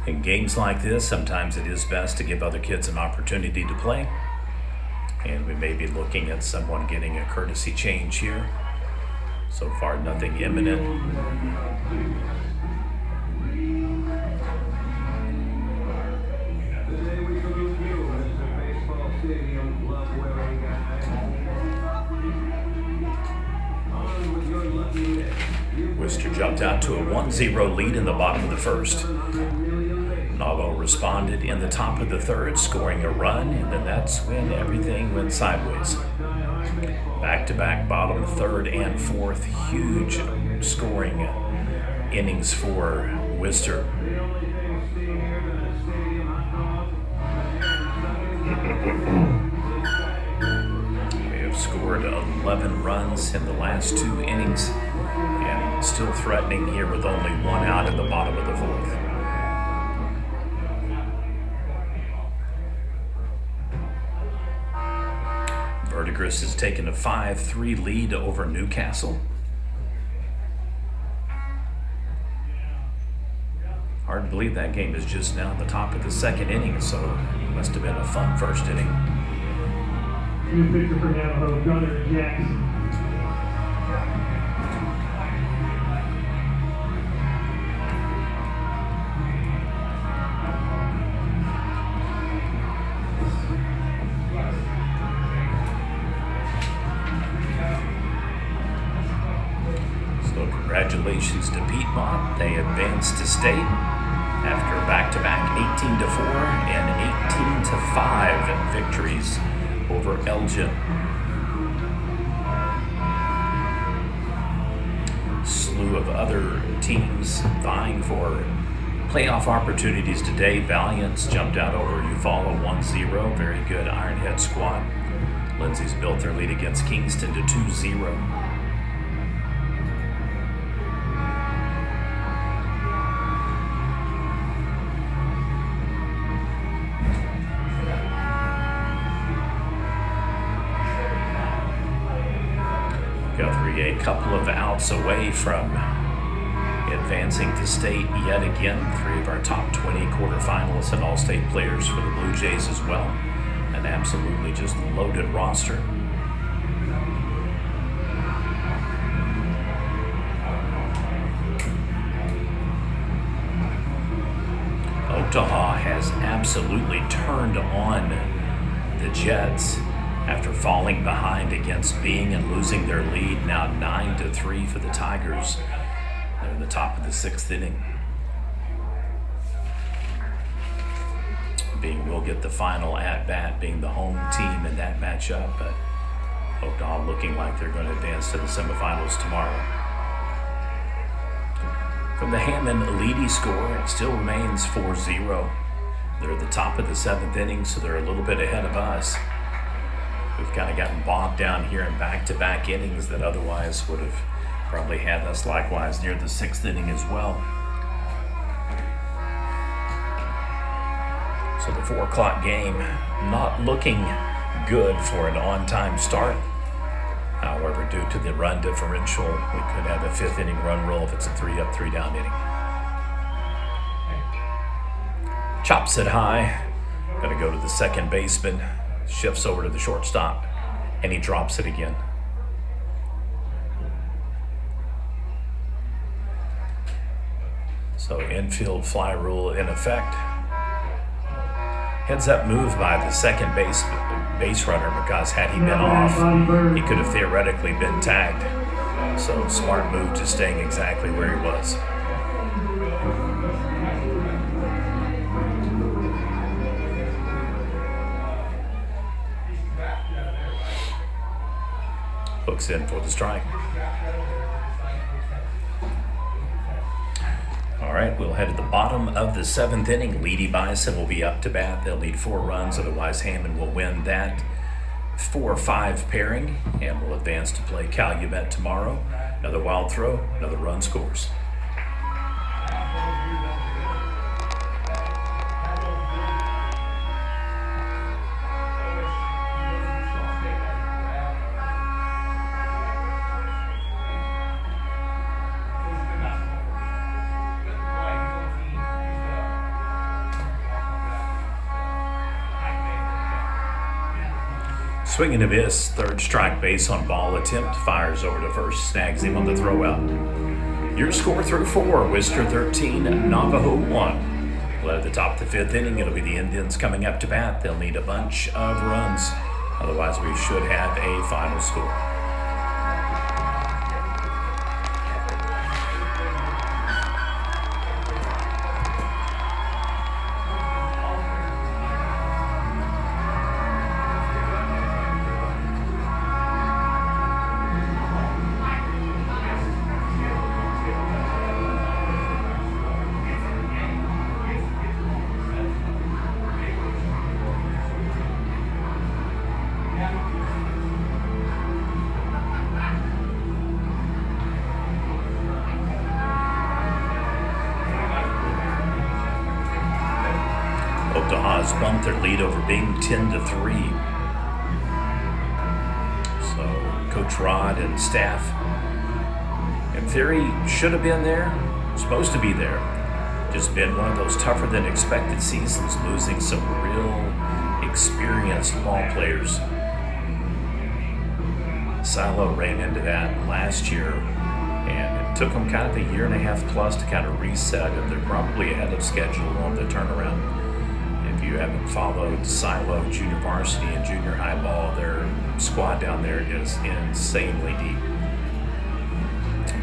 In games like this, sometimes it is best to give other kids an opportunity to play. And we may be looking at someone getting a courtesy change here. So far, nothing imminent. Wister jumped out to a 1-0 lead in the bottom of the first. Navajo responded in the top of the third, scoring a run, and then that's when everything went sideways. Back-to-back bottom third and fourth, huge scoring innings for Wister. They have scored 11 runs in the last 2 innings, and still threatening here with only 1 out in the bottom of the fourth. Verdigris has taken a 5-3 lead over Newcastle. Hard to believe that game is just now at the top of the second inning, so it must have been a fun first inning. New pitcher for Navajo, Gunnar Jackson. Congratulations to Piedmont. They advanced to state after back-to-back 18-4 and 18-5 victories over Elgin. Slew of other teams vying for playoff opportunities today. Valiants jumped out over Eufaula 1-0. Very good Ironhead squad. Lindsay's built their lead against Kingston to 2-0. Guthrie a couple of outs away from advancing to state yet again. 3 of our top 20 quarterfinalists and all-state players for the Blue Jays as well. An absolutely just loaded roster. Otaha has absolutely turned on the Jets after falling behind against Bing and losing their lead. Now 9-3 for the Tigers. They're in the top of the 6th inning. Bing will get the final at-bat, being the home team in that matchup, but Otaha looking like they're going to advance to the semifinals tomorrow. From the Hammond Leedy score, it still remains 4-0. They're at the top of the 7th inning, so they're a little bit ahead of us. We've kind of gotten bogged down here in back-to-back innings that otherwise would have probably had us likewise near the 6th inning as well. So the 4 o'clock game not looking good for an on-time start. However, due to the run differential, we could have a 5th inning run roll if it's a 3-up, 3-down inning. Chops it high. Gonna go to the second baseman. Shifts over to the shortstop, and he drops it again. So infield fly rule in effect. Heads up move by the second base runner, because had he been off, he could have theoretically been tagged. So smart move, just staying exactly where he was. Hooks in for the strike. All right, we'll head to the bottom of the 7th inning. Leedy Bison will be up to bat. They'll need 4 runs, otherwise Hammond will win that 4-5 pairing and will advance to play Calumet tomorrow. Another wild throw, another run scores. Swing and a miss. Third strike base on ball attempt. Fires over to first. Snags him on the throw out. Your score through 4. Wister 13, Navajo 1. Well, at the top of the 5th inning, it'll be the Indians coming up to bat. They'll need a bunch of runs. Otherwise, we should have a final score. Oklahoma bumped their lead over Bing 10-3. So Coach Rod and staff, in theory, should have been there, supposed to be there. Just been one of those tougher than expected seasons, losing some real experienced ball players. Silo ran into that last year, and it took them kind of a year and a half plus to kind of reset, and they're probably ahead of schedule on the turnaround. If you haven't followed Silo junior varsity and junior high ball, their squad down there is insanely deep.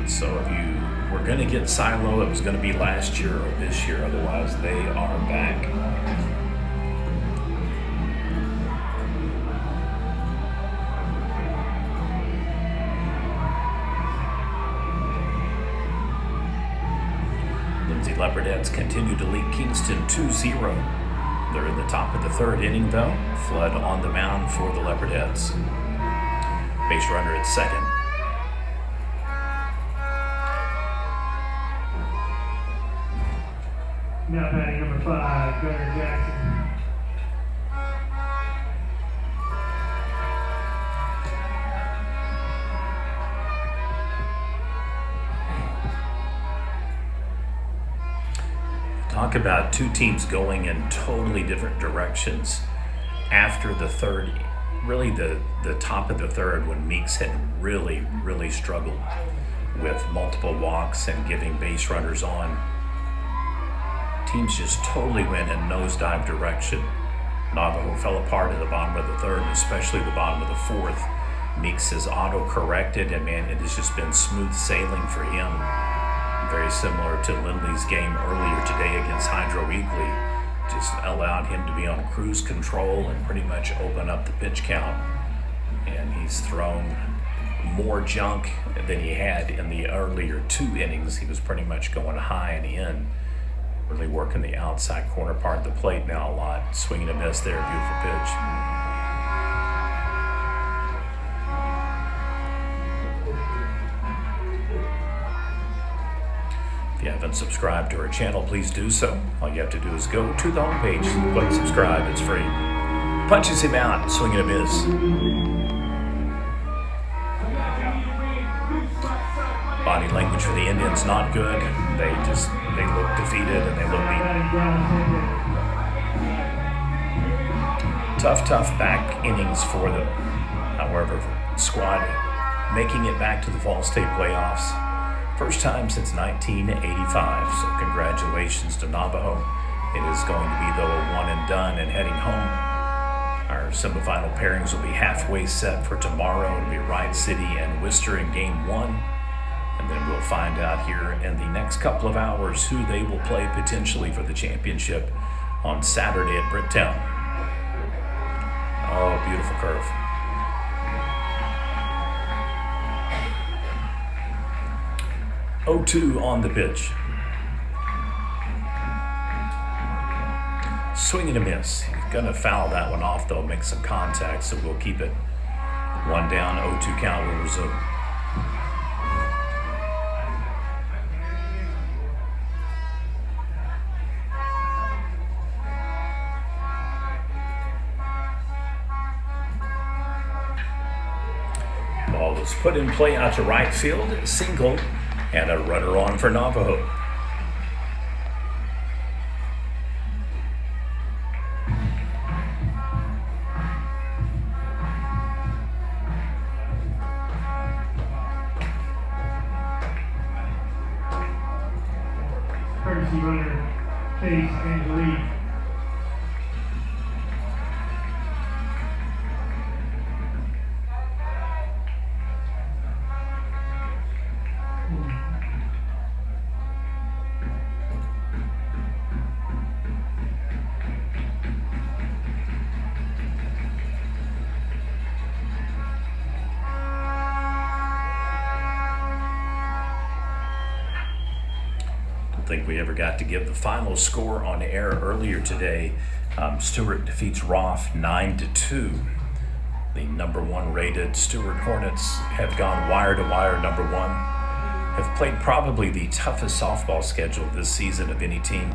So if you were going to get Silo, it was going to be last year or this year. Otherwise, they are back. Lindsay Leopardettes continue to lead Kingston 2-0. They're in the top of the 3rd inning, though. Flood on the mound for the Leopardettes. Base runner at second. Now batting number 5, Gunnar Jackson. Talk about two teams going in totally different directions after the 3rd, really the top of the 3rd, when Meeks had really struggled with multiple walks and giving base runners on. Teams just totally went in nosedive direction. Navajo fell apart at the bottom of the 3rd, especially the bottom of the 4th. Meeks has auto-corrected, and man, it has just been smooth sailing for him. Very similar to Lindley's game earlier today against Hydro Eagley. Just allowed him to be on cruise control and pretty much open up the pitch count. And he's thrown more junk than he had in the earlier 2 innings. He was pretty much going high and in. Really working the outside corner part of the plate now a lot. Swinging a miss there, beautiful pitch. If you haven't subscribed to our channel, please do so. All you have to do is go to the homepage, click subscribe, it's free. Punches him out, swinging a miss. Body language for the Indians, not good. They look defeated and they look beaten. Tough back innings for them. However, squad making it back to the Fall State playoffs. First time since 1985, so congratulations to Navajo. It is going to be, though, a one and done and heading home. Our semifinal pairings will be halfway set for tomorrow. It'll be Wright City and Wister in Game 1. And then we'll find out here in the next couple of hours who they will play potentially for the championship on Saturday at Bricktown. Oh, beautiful curve. (0-2) on the pitch. Swing and a miss. He's going to foul that one off, though, make some contact, so we'll keep it 1 down, 0-2 count will resume. Ball was put in play out to right field, single, and a runner on for Navajo. runner, Case Angelique. Think we ever got to give the final score on air earlier today. Stewart defeats Roth 9-2. The number one rated Stewart Hornets have gone wire to wire. Number one have played probably the toughest softball schedule this season of any team.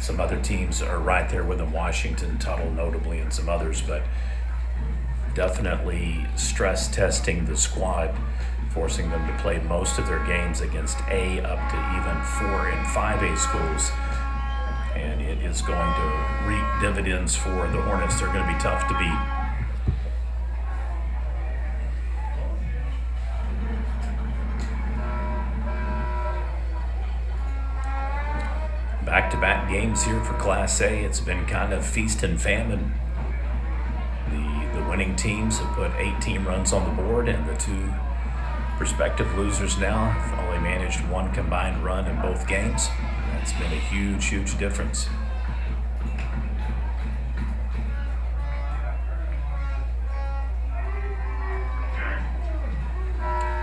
Some other teams are right there with them, Washington, Tuttle notably, and some others, but definitely stress testing the squad, forcing them to play most of their games against A up to even 4 and 5A schools. And it is going to reap dividends for the Hornets. They're going to be tough to beat. Back-to-back games here for Class A. It's been kind of feast and famine. The winning teams have put 18 runs on the board, and the two prospective losers now have only managed one combined run in both games. That's been a huge, huge difference.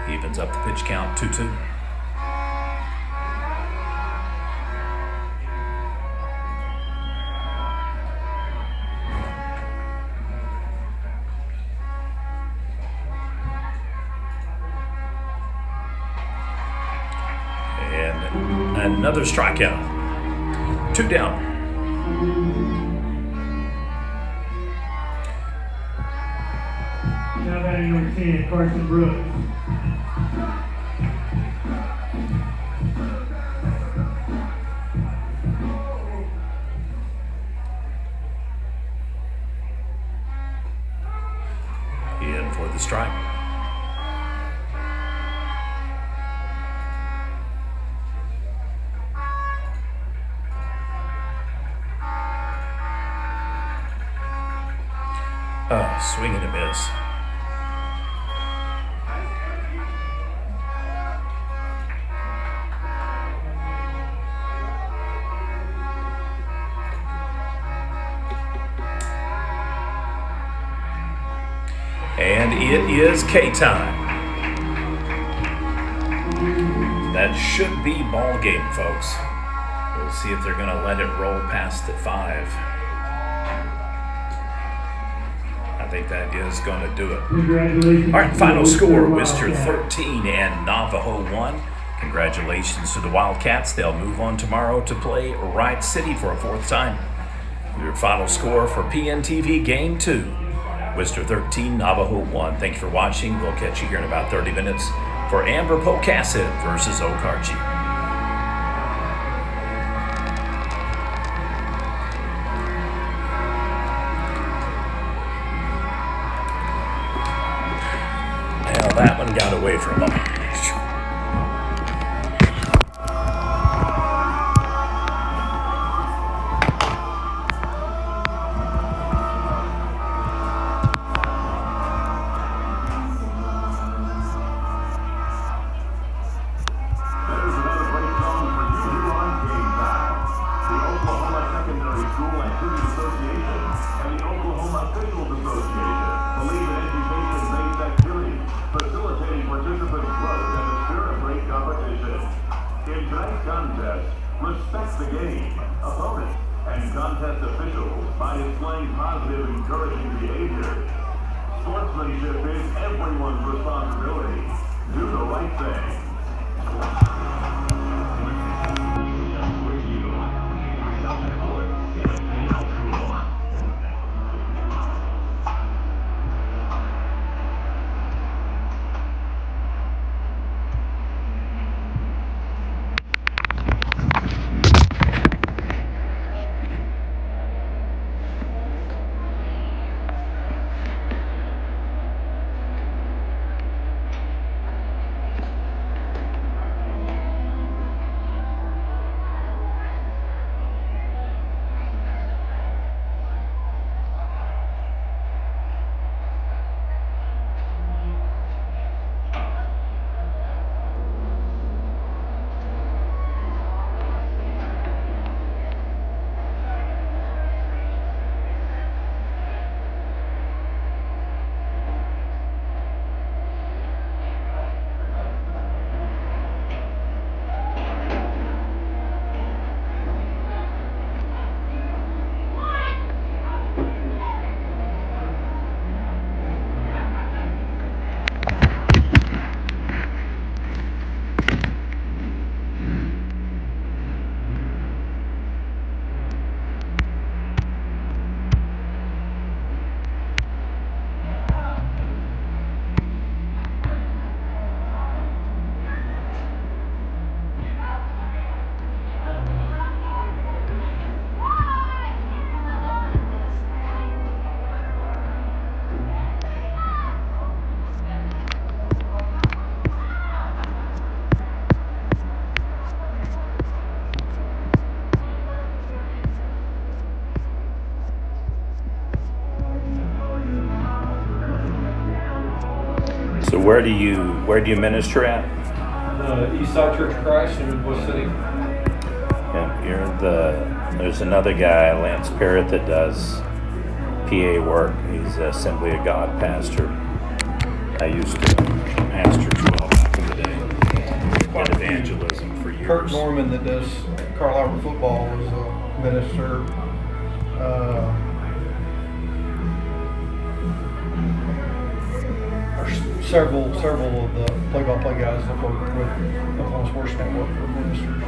Evens up the pitch count 2-2. Another strikeout. 2 down. Now batting number 10, Carson Brooks. In for the strike. Swing and a miss. And it is K-time. That should be ball game, folks. We'll see if they're going to let it roll past the 5. I think that is going to do it. Congratulations. All right, final score, Wister 13 and Navajo 1. Congratulations to the Wildcats. They'll move on tomorrow to play Wright City for a 4th time. Your final score for PNTV Game 2. Wister 13, Navajo 1. Thank you for watching. We'll catch you here in about 30 minutes for Amber Pocasset versus Okarchi. That one got away from him. Respect the game, opponents, and contest officials by displaying positive, encouraging behavior. Sportsmanship is everyone's responsibility. Do the right thing. So where do you minister at? East Side Church of Christ in West City. Yeah, there's another guy, Lance Parrott, that does PA work. He's Assembly of God pastor. I used to pastor 12 back in the day. Did evangelism for years. Kurt Norman that does Carl Albert football was a minister. There's several of the play-by-play guys that work with Oklahoma Sports Network were ministers.